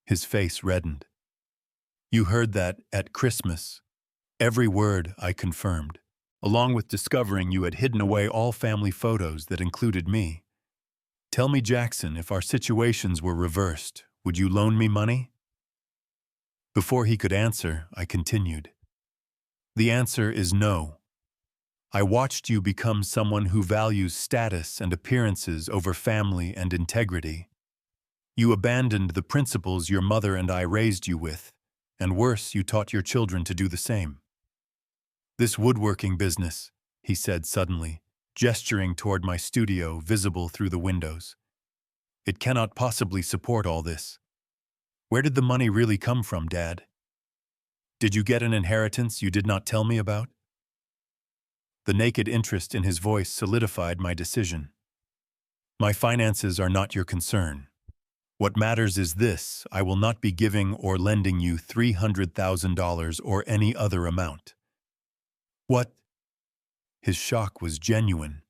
His face reddened. "You heard that at Christmas." "Every word," I confirmed, along with discovering you had hidden away all family photos that included me. "Tell me, Jackson, if our situations were reversed, would you loan me money?" Before he could answer, I continued. "The answer is no. I watched you become someone who values status and appearances over family and integrity. You abandoned the principles your mother and I raised you with, and worse, you taught your children to do the same. This woodworking business," he said suddenly, gesturing toward my studio visible through the windows. "It cannot possibly support all this. Where did the money really come from, Dad?" Did you get an inheritance you did not tell me about? The naked interest in his voice solidified my decision. My finances are not your concern. What matters is this: I will not be giving or lending you $300,000 or any other amount. What? His shock was genuine.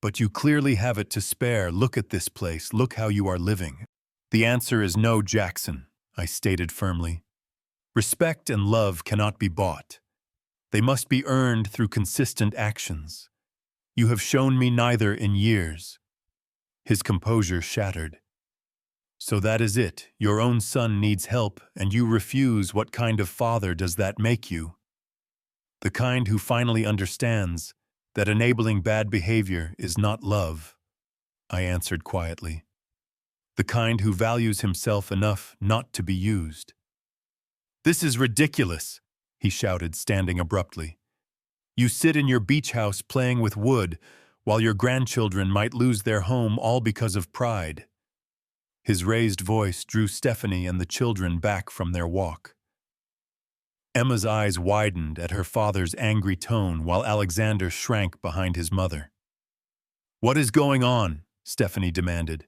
But you clearly have it to spare. Look at this place. Look how you are living. The answer is no, Jackson, I stated firmly. Respect and love cannot be bought. They must be earned through consistent actions. You have shown me neither in years. His composure shattered. So that is it. Your own son needs help, and you refuse. What kind of father does that make you? The kind who finally understands that enabling bad behavior is not love, I answered quietly. The kind who values himself enough not to be used. This is ridiculous, he shouted, standing abruptly. You sit in your beach house playing with wood, while your grandchildren might lose their home all because of pride. His raised voice drew Stephanie and the children back from their walk. Emma's eyes widened at her father's angry tone while Alexander shrank behind his mother. What is going on? Stephanie demanded.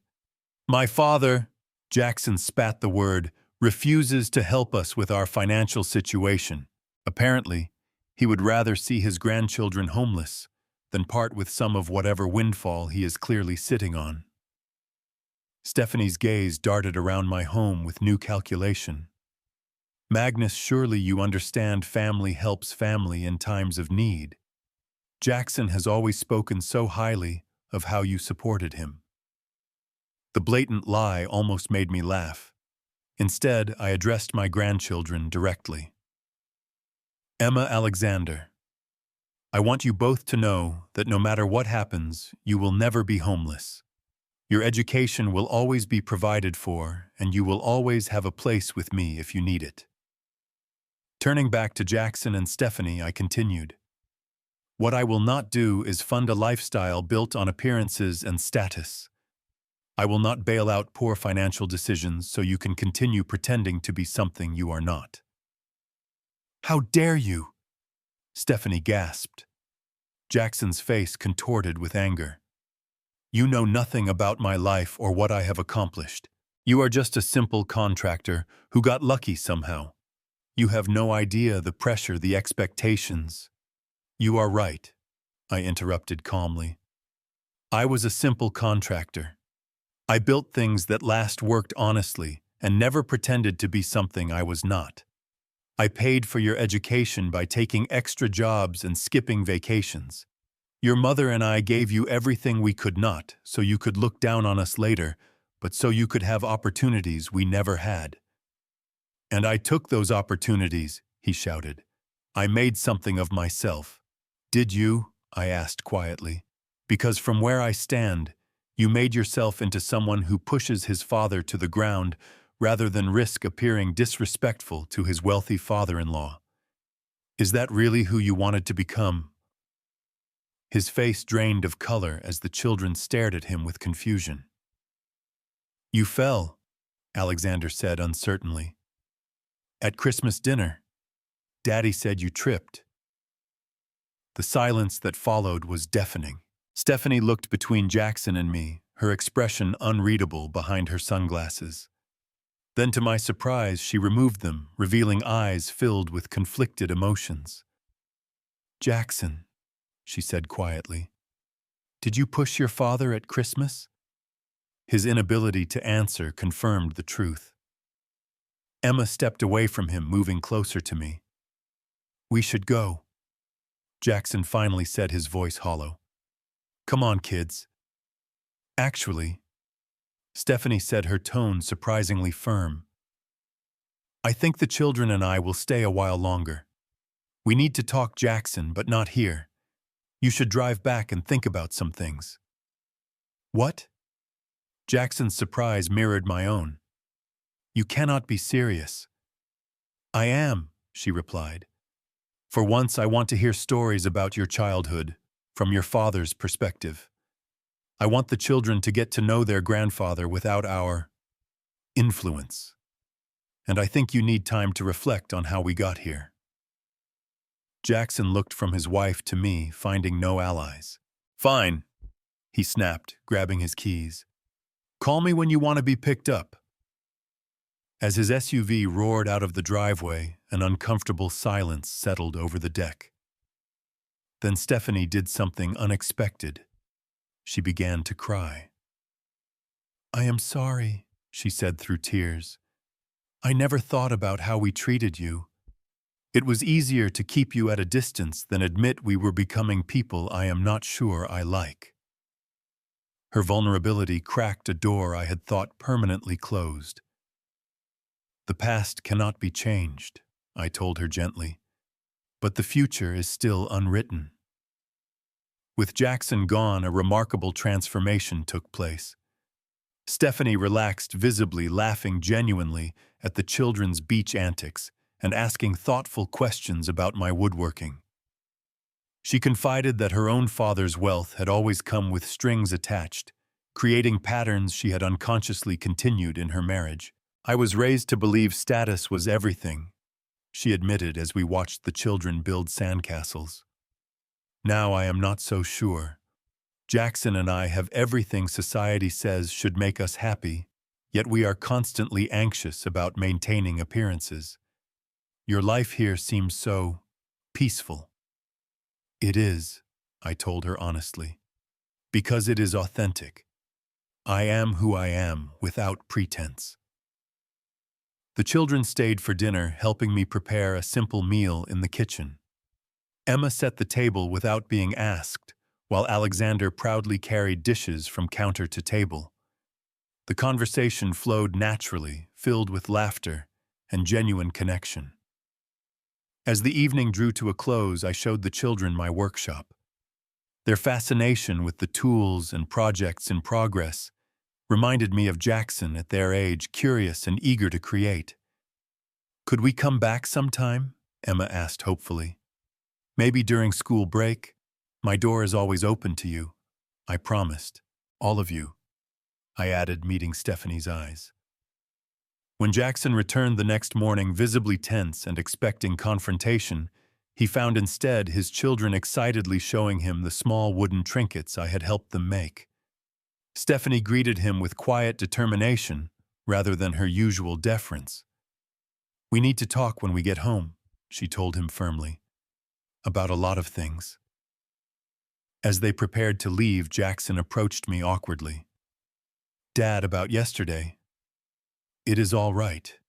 My father, Jackson spat the word, refuses to help us with our financial situation. Apparently, he would rather see his grandchildren homeless than part with some of whatever windfall he is clearly sitting on. Stephanie's gaze darted around my home with new calculation. Magnus, surely you understand family helps family in times of need. Jackson has always spoken so highly of how you supported him. The blatant lie almost made me laugh. Instead, I addressed my grandchildren directly. Emma, Alexander, I want you both to know that no matter what happens, you will never be homeless. Your education will always be provided for, and you will always have a place with me if you need it. Turning back to Jackson and Stephanie, I continued. What I will not do is fund a lifestyle built on appearances and status. I will not bail out poor financial decisions so you can continue pretending to be something you are not. How dare you? Stephanie gasped. Jackson's face contorted with anger. You know nothing about my life or what I have accomplished. You are just a simple contractor who got lucky somehow. You have no idea the pressure, the expectations. You are right, I interrupted calmly. I was a simple contractor. I built things that last, worked honestly, and never pretended to be something I was not. I paid for your education by taking extra jobs and skipping vacations. Your mother and I gave you everything we could not, so you could look down on us later, but so you could have opportunities we never had. And I took those opportunities, he shouted. I made something of myself. Did you? I asked quietly. Because from where I stand, you made yourself into someone who pushes his father to the ground rather than risk appearing disrespectful to his wealthy father-in-law. Is that really who you wanted to become? His face drained of color as the children stared at him with confusion. You fell, Alexander said uncertainly. At Christmas dinner, Daddy said you tripped. The silence that followed was deafening. Stephanie looked between Jackson and me, her expression unreadable behind her sunglasses. Then, to my surprise, she removed them, revealing eyes filled with conflicted emotions. Jackson, she said quietly, did you push your father at Christmas? His inability to answer confirmed the truth. Emma stepped away from him, moving closer to me. We should go, Jackson finally said, his voice hollow. Come on, kids. Actually, Stephanie said, her tone surprisingly firm. I think the children and I will stay a while longer. We need to talk, Jackson, but not here. You should drive back and think about some things. What? Jackson's surprise mirrored my own. You cannot be serious. I am, she replied. For once, I want to hear stories about your childhood, from your father's perspective. I want the children to get to know their grandfather without our influence. and I think you need time to reflect on how we got here." Jackson looked from his wife to me, finding no allies. "Fine," he snapped, grabbing his keys. "Call me when you want to be picked up." As his SUV roared out of the driveway, an uncomfortable silence settled over the deck. Then Stephanie did something unexpected. She began to cry. "I am sorry," she said through tears. "I never thought about how we treated you. It was easier to keep you at a distance than admit we were becoming people I am not sure I like." Her vulnerability cracked a door I had thought permanently closed. "The past cannot be changed," I told her gently, "but the future is still unwritten." With Jackson gone, a remarkable transformation took place. Stephanie relaxed visibly, laughing genuinely at the children's beach antics and asking thoughtful questions about my woodworking. She confided that her own father's wealth had always come with strings attached, creating patterns she had unconsciously continued in her marriage. "I was raised to believe status was everything," she admitted as we watched the children build sandcastles. "Now I am not so sure. Jackson and I have everything society says should make us happy, yet we are constantly anxious about maintaining appearances. Your life here seems so peaceful." "It is," I told her honestly, "because it is authentic. I am who I am without pretense." The children stayed for dinner, helping me prepare a simple meal in the kitchen. Emma set the table without being asked, while Alexander proudly carried dishes from counter to table. The conversation flowed naturally, filled with laughter and genuine connection. As the evening drew to a close, I showed the children my workshop. Their fascination with the tools and projects in progress reminded me of Jackson at their age, curious and eager to create. "Could we come back sometime?" Emma asked hopefully. "Maybe during school break? My door is always open to you," I promised. "All of you," I added, meeting Stephanie's eyes. When Jackson returned the next morning, visibly tense and expecting confrontation, he found instead his children excitedly showing him the small wooden trinkets I had helped them make. Stephanie greeted him with quiet determination rather than her usual deference. "We need to talk when we get home," she told him firmly. "About a lot of things." As they prepared to leave, Jackson approached me awkwardly. "Dad, about yesterday." "It is all right,"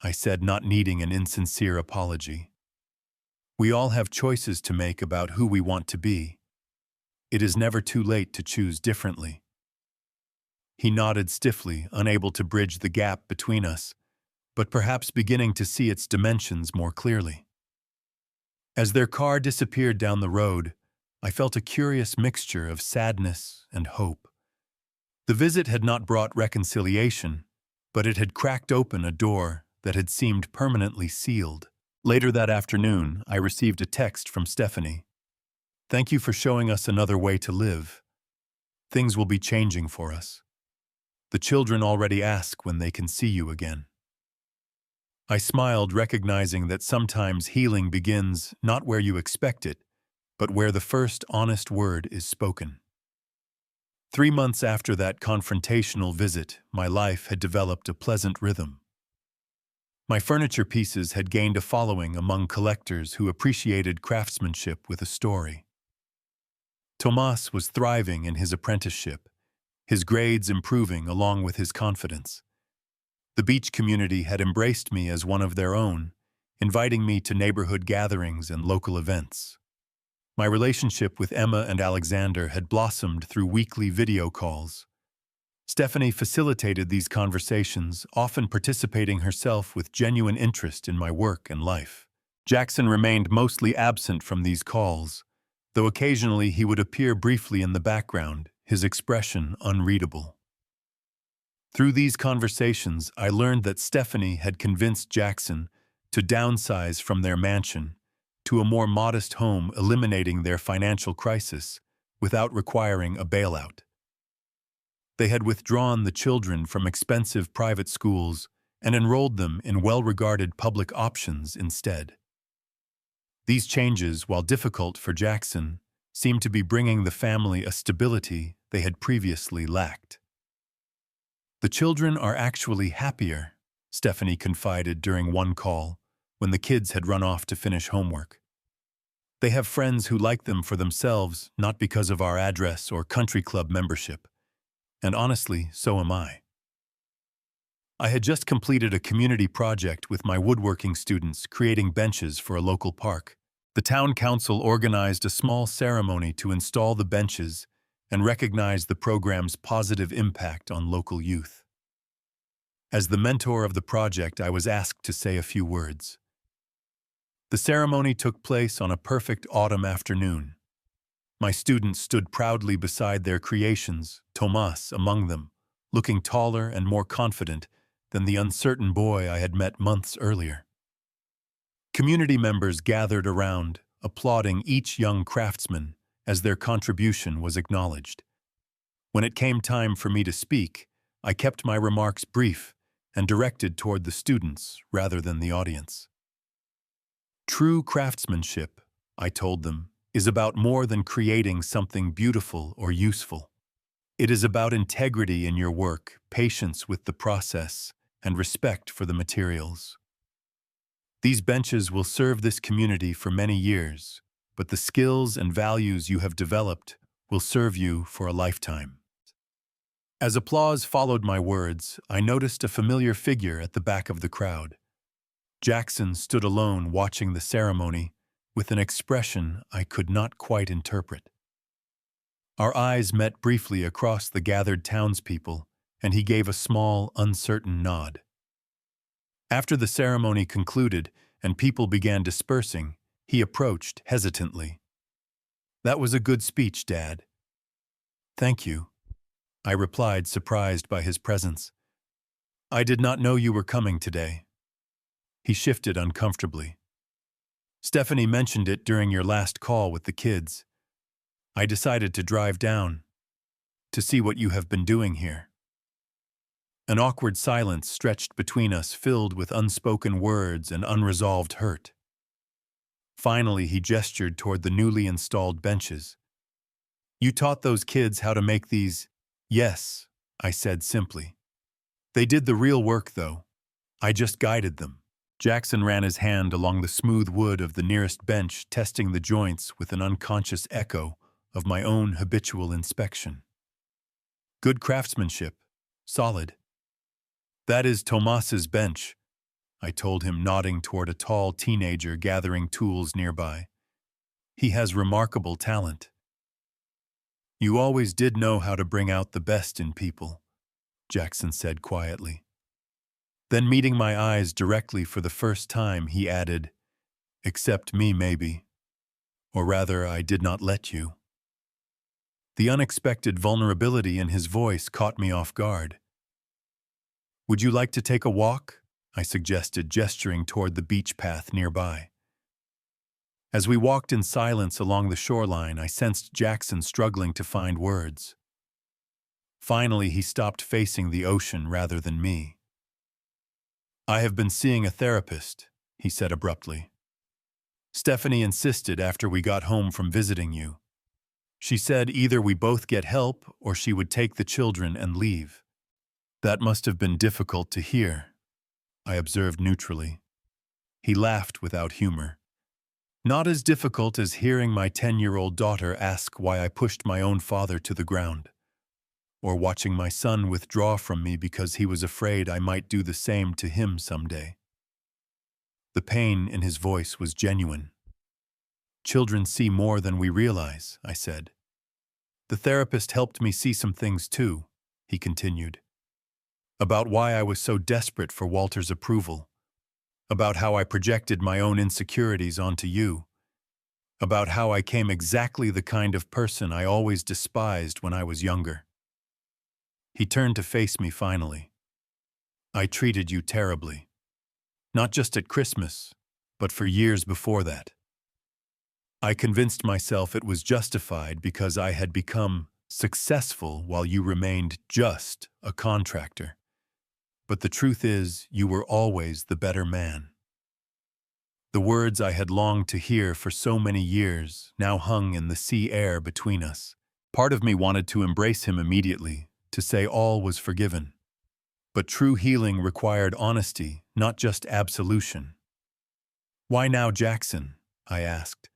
I said, not needing an insincere apology. "We all have choices to make about who we want to be. It is never too late to choose differently." He nodded stiffly, unable to bridge the gap between us, but perhaps beginning to see its dimensions more clearly. As their car disappeared down the road, I felt a curious mixture of sadness and hope. The visit had not brought reconciliation, but it had cracked open a door that had seemed permanently sealed. Later that afternoon, I received a text from Stephanie. "Thank you for showing us another way to live. Things will be changing for us. The children already ask when they can see you again." I smiled, recognizing that sometimes healing begins not where you expect it, but where the first honest word is spoken. 3 months after that confrontational visit, my life had developed a pleasant rhythm. My furniture pieces had gained a following among collectors who appreciated craftsmanship with a story. Tomas was thriving in his apprenticeship, his grades improving along with his confidence. The beach community had embraced me as one of their own, inviting me to neighborhood gatherings and local events. My relationship with Emma and Alexander had blossomed through weekly video calls. Stephanie facilitated these conversations, often participating herself with genuine interest in my work and life. Jackson remained mostly absent from these calls, though occasionally he would appear briefly in the background, his expression unreadable. Through these conversations, I learned that Stephanie had convinced Jackson to downsize from their mansion to a more modest home, eliminating their financial crisis without requiring a bailout. They had withdrawn the children from expensive private schools and enrolled them in well-regarded public options instead. These changes, while difficult for Jackson, seemed to be bringing the family a stability they had previously lacked. "The children are actually happier," Stephanie confided during one call when the kids had run off to finish homework. "They have friends who like them for themselves, not because of our address or country club membership. And honestly, so am I." I had just completed a community project with my woodworking students creating benches for a local park. The town council organized a small ceremony to install the benches and recognize the program's positive impact on local youth. As the mentor of the project, I was asked to say a few words. The ceremony took place on a perfect autumn afternoon. My students stood proudly beside their creations, Tomas among them, looking taller and more confident than the uncertain boy I had met months earlier. Community members gathered around, applauding each young craftsman as their contribution was acknowledged. When it came time for me to speak, I kept my remarks brief and directed toward the students rather than the audience. "True craftsmanship," I told them, "is about more than creating something beautiful or useful. It is about integrity in your work, patience with the process, and respect for the materials. These benches will serve this community for many years, but the skills and values you have developed will serve you for a lifetime." As applause followed my words, I noticed a familiar figure at the back of the crowd. Jackson stood alone watching the ceremony with an expression I could not quite interpret. Our eyes met briefly across the gathered townspeople, and he gave a small, uncertain nod. After the ceremony concluded and people began dispersing, he approached hesitantly. "That was a good speech, Dad." "Thank you," I replied, surprised by his presence. "I did not know you were coming today." He shifted uncomfortably. "Stephanie mentioned it during your last call with the kids. I decided to drive down to see what you have been doing here." An awkward silence stretched between us, filled with unspoken words and unresolved hurt. Finally, he gestured toward the newly installed benches. "You taught those kids how to make these?" "Yes," I said simply. "They did the real work, though. I just guided them." Jackson ran his hand along the smooth wood of the nearest bench, testing the joints with an unconscious echo of my own habitual inspection. "Good craftsmanship. Solid." "That is Tomas's bench," I told him, nodding toward a tall teenager gathering tools nearby. "He has remarkable talent." "You always did know how to bring out the best in people," Jackson said quietly. Then, meeting my eyes directly for the first time, he added, "Except me, maybe. Or rather, I did not let you." The unexpected vulnerability in his voice caught me off guard. "Would you like to take a walk?" I suggested, gesturing toward the beach path nearby. As we walked in silence along the shoreline, I sensed Jackson struggling to find words. Finally, he stopped facing the ocean rather than me. "I have been seeing a therapist," he said abruptly. "Stephanie insisted after we got home from visiting you. She said either we both get help or she would take the children and leave." "That must have been difficult to hear," I observed neutrally. He laughed without humor. "Not as difficult as hearing my 10-year-old daughter ask why I pushed my own father to the ground, or watching my son withdraw from me because he was afraid I might do the same to him someday." The pain in his voice was genuine. "Children see more than we realize," I said. "The therapist helped me see some things too," he continued. "About why I was so desperate for Walter's approval. About how I projected my own insecurities onto you. About how I came exactly the kind of person I always despised when I was younger." He turned to face me finally. "I treated you terribly. Not just at Christmas, but for years before that. I convinced myself it was justified because I had become successful while you remained just a contractor. But the truth is, you were always the better man." The words I had longed to hear for so many years now hung in the sea air between us. Part of me wanted to embrace him immediately, to say all was forgiven. But true healing required honesty, not just absolution. "Why now, Jackson?" I asked.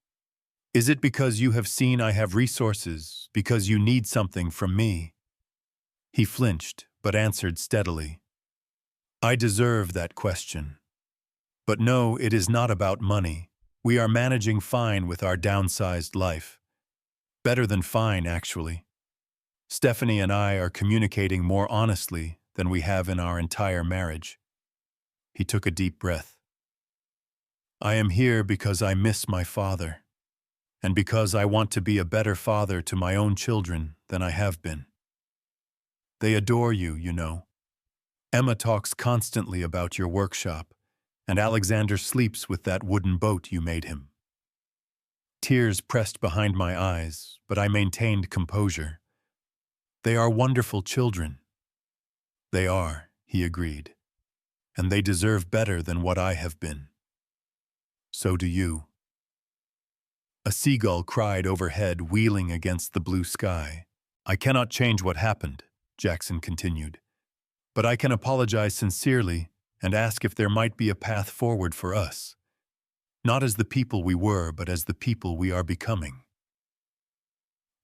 "Is it because you have seen I have resources, because you need something from me?" He flinched, but answered steadily. "I deserve that question. But no, it is not about money. We are managing fine with our downsized life. Better than fine, actually. Stephanie and I are communicating more honestly than we have in our entire marriage." He took a deep breath. "I am here because I miss my father, and because I want to be a better father to my own children than I have been. They adore you, you know. Emma talks constantly about your workshop, and Alexander sleeps with that wooden boat you made him." Tears pressed behind my eyes, but I maintained composure. "They are wonderful children." "They are," he agreed, "and they deserve better than what I have been. So do you." A seagull cried overhead, wheeling against the blue sky. "I cannot change what happened," Jackson continued, "but I can apologize sincerely and ask if there might be a path forward for us. Not as the people we were, but as the people we are becoming."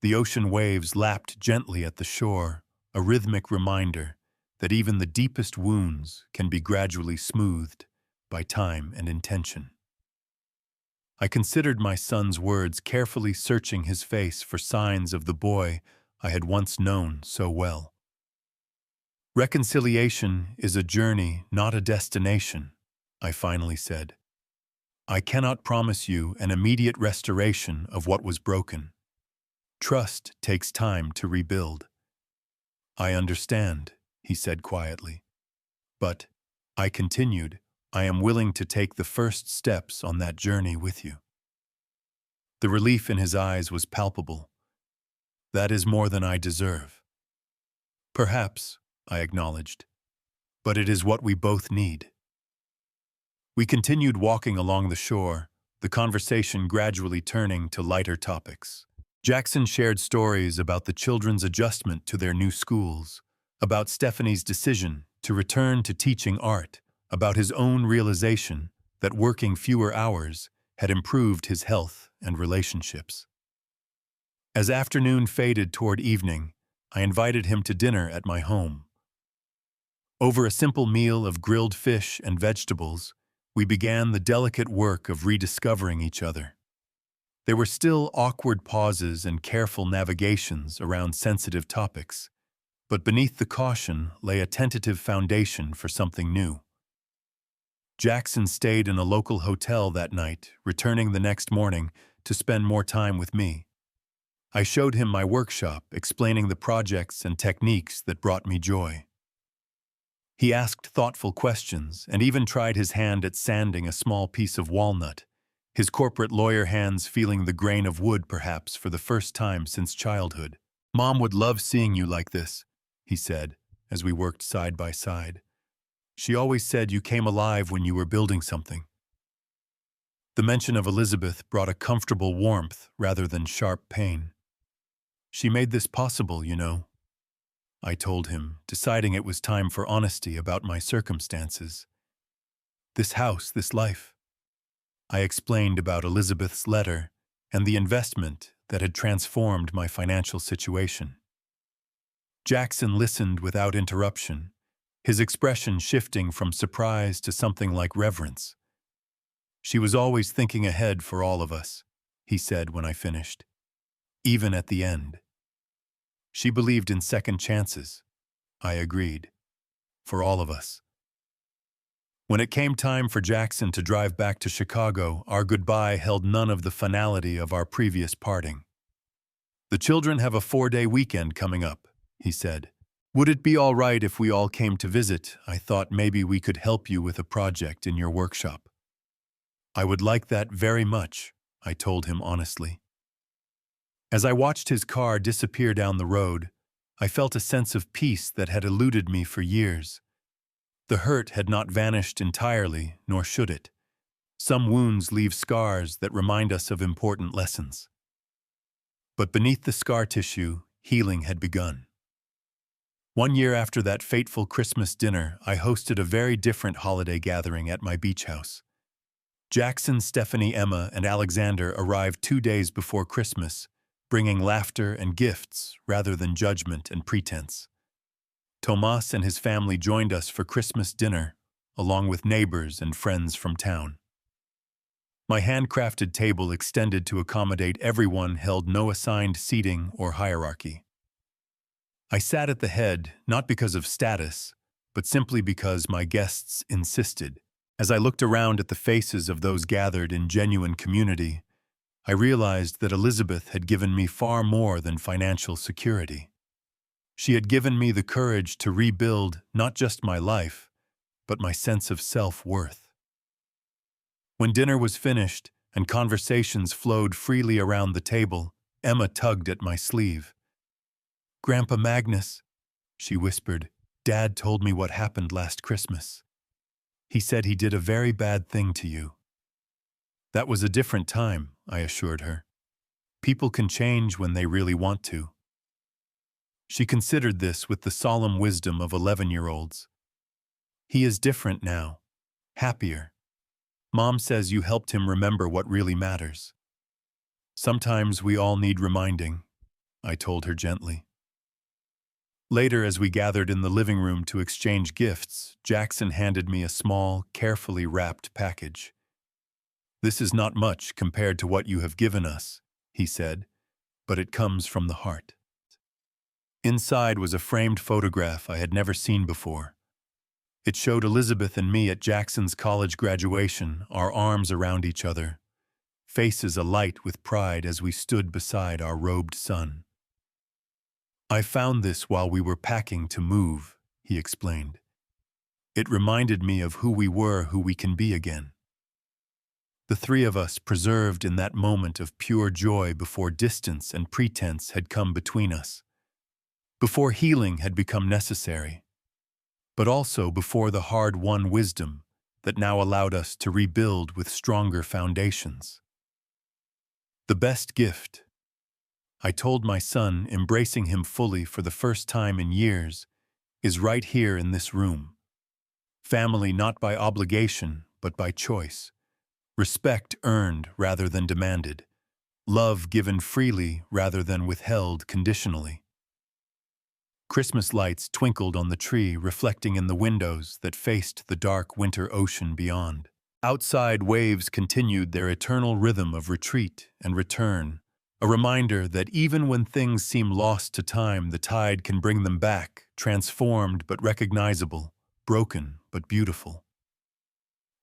The ocean waves lapped gently at the shore, a rhythmic reminder that even the deepest wounds can be gradually smoothed by time and intention. I considered my son's words, carefully searching his face for signs of the boy I had once known so well. "Reconciliation is a journey, not a destination," I finally said. "I cannot promise you an immediate restoration of what was broken. Trust takes time to rebuild." "I understand," he said quietly. "But," I continued, "I am willing to take the first steps on that journey with you." The relief in his eyes was palpable. "That is more than I deserve." "Perhaps," I acknowledged, "but it is what we both need." We continued walking along the shore, the conversation gradually turning to lighter topics. Jackson shared stories about the children's adjustment to their new schools, about Stephanie's decision to return to teaching art, about his own realization that working fewer hours had improved his health and relationships. As afternoon faded toward evening, I invited him to dinner at my home. Over a simple meal of grilled fish and vegetables, we began the delicate work of rediscovering each other. There were still awkward pauses and careful navigations around sensitive topics, but beneath the caution lay a tentative foundation for something new. Jackson stayed in a local hotel that night, returning the next morning to spend more time with me. I showed him my workshop, explaining the projects and techniques that brought me joy. He asked thoughtful questions and even tried his hand at sanding a small piece of walnut, his corporate lawyer hands feeling the grain of wood perhaps for the first time since childhood. "Mom would love seeing you like this," he said, as we worked side by side. "She always said you came alive when you were building something." The mention of Elizabeth brought a comfortable warmth rather than sharp pain. "She made this possible, you know," I told him, deciding it was time for honesty about my circumstances. "This house, this life." I explained about Elizabeth's letter and the investment that had transformed my financial situation. Jackson listened without interruption, his expression shifting from surprise to something like reverence. "She was always thinking ahead for all of us," he said when I finished. "Even at the end. She believed in second chances." I agreed. "For all of us." When it came time for Jackson to drive back to Chicago, our goodbye held none of the finality of our previous parting. "The children have a 4-day weekend coming up," he said. "Would it be all right if we all came to visit? I thought maybe we could help you with a project in your workshop." "I would like that very much," I told him honestly. As I watched his car disappear down the road, I felt a sense of peace that had eluded me for years. The hurt had not vanished entirely, nor should it. Some wounds leave scars that remind us of important lessons. But beneath the scar tissue, healing had begun. 1 year after that fateful Christmas dinner, I hosted a very different holiday gathering at my beach house. Jackson, Stephanie, Emma, and Alexander arrived 2 days before Christmas, bringing laughter and gifts rather than judgment and pretense. Tomas and his family joined us for Christmas dinner, along with neighbors and friends from town. My handcrafted table extended to accommodate everyone held no assigned seating or hierarchy. I sat at the head, not because of status, but simply because my guests insisted. As I looked around at the faces of those gathered in genuine community, I realized that Elizabeth had given me far more than financial security. She had given me the courage to rebuild not just my life, but my sense of self-worth. When dinner was finished and conversations flowed freely around the table, Emma tugged at my sleeve. "Grandpa Magnus," she whispered, "Dad told me what happened last Christmas. He said he did a very bad thing to you." "That was a different time," I assured her. "People can change when they really want to." She considered this with the solemn wisdom of 11-year-olds. "He is different now, happier. Mom says you helped him remember what really matters." "Sometimes we all need reminding," I told her gently. Later, as we gathered in the living room to exchange gifts, Jackson handed me a small, carefully wrapped package. "This is not much compared to what you have given us," he said, "but it comes from the heart." Inside was a framed photograph I had never seen before. It showed Elizabeth and me at Jackson's college graduation, our arms around each other, faces alight with pride as we stood beside our robed son. "I found this while we were packing to move," he explained. "It reminded me of who we were, who we can be again." The three of us preserved in that moment of pure joy before distance and pretense had come between us, before healing had become necessary, but also before the hard-won wisdom that now allowed us to rebuild with stronger foundations. "The best gift," I told my son, embracing him fully for the first time in years, "is right here in this room. Family not by obligation, but by choice. Respect earned rather than demanded. Love given freely rather than withheld conditionally." Christmas lights twinkled on the tree, reflecting in the windows that faced the dark winter ocean beyond. Outside, waves continued their eternal rhythm of retreat and return, a reminder that even when things seem lost to time, the tide can bring them back, transformed but recognizable, broken but beautiful.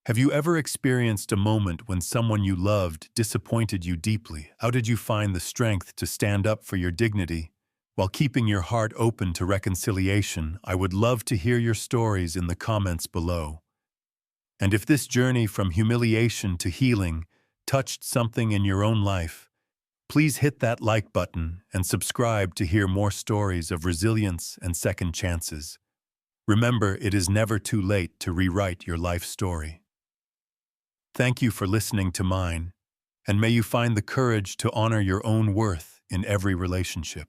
Have you ever experienced a moment when someone you loved disappointed you deeply? How did you find the strength to stand up for your dignity while keeping your heart open to reconciliation? I would love to hear your stories in the comments below. And if this journey from humiliation to healing touched something in your own life, please hit that like button and subscribe to hear more stories of resilience and second chances. Remember, it is never too late to rewrite your life story. Thank you for listening to mine, and may you find the courage to honor your own worth in every relationship.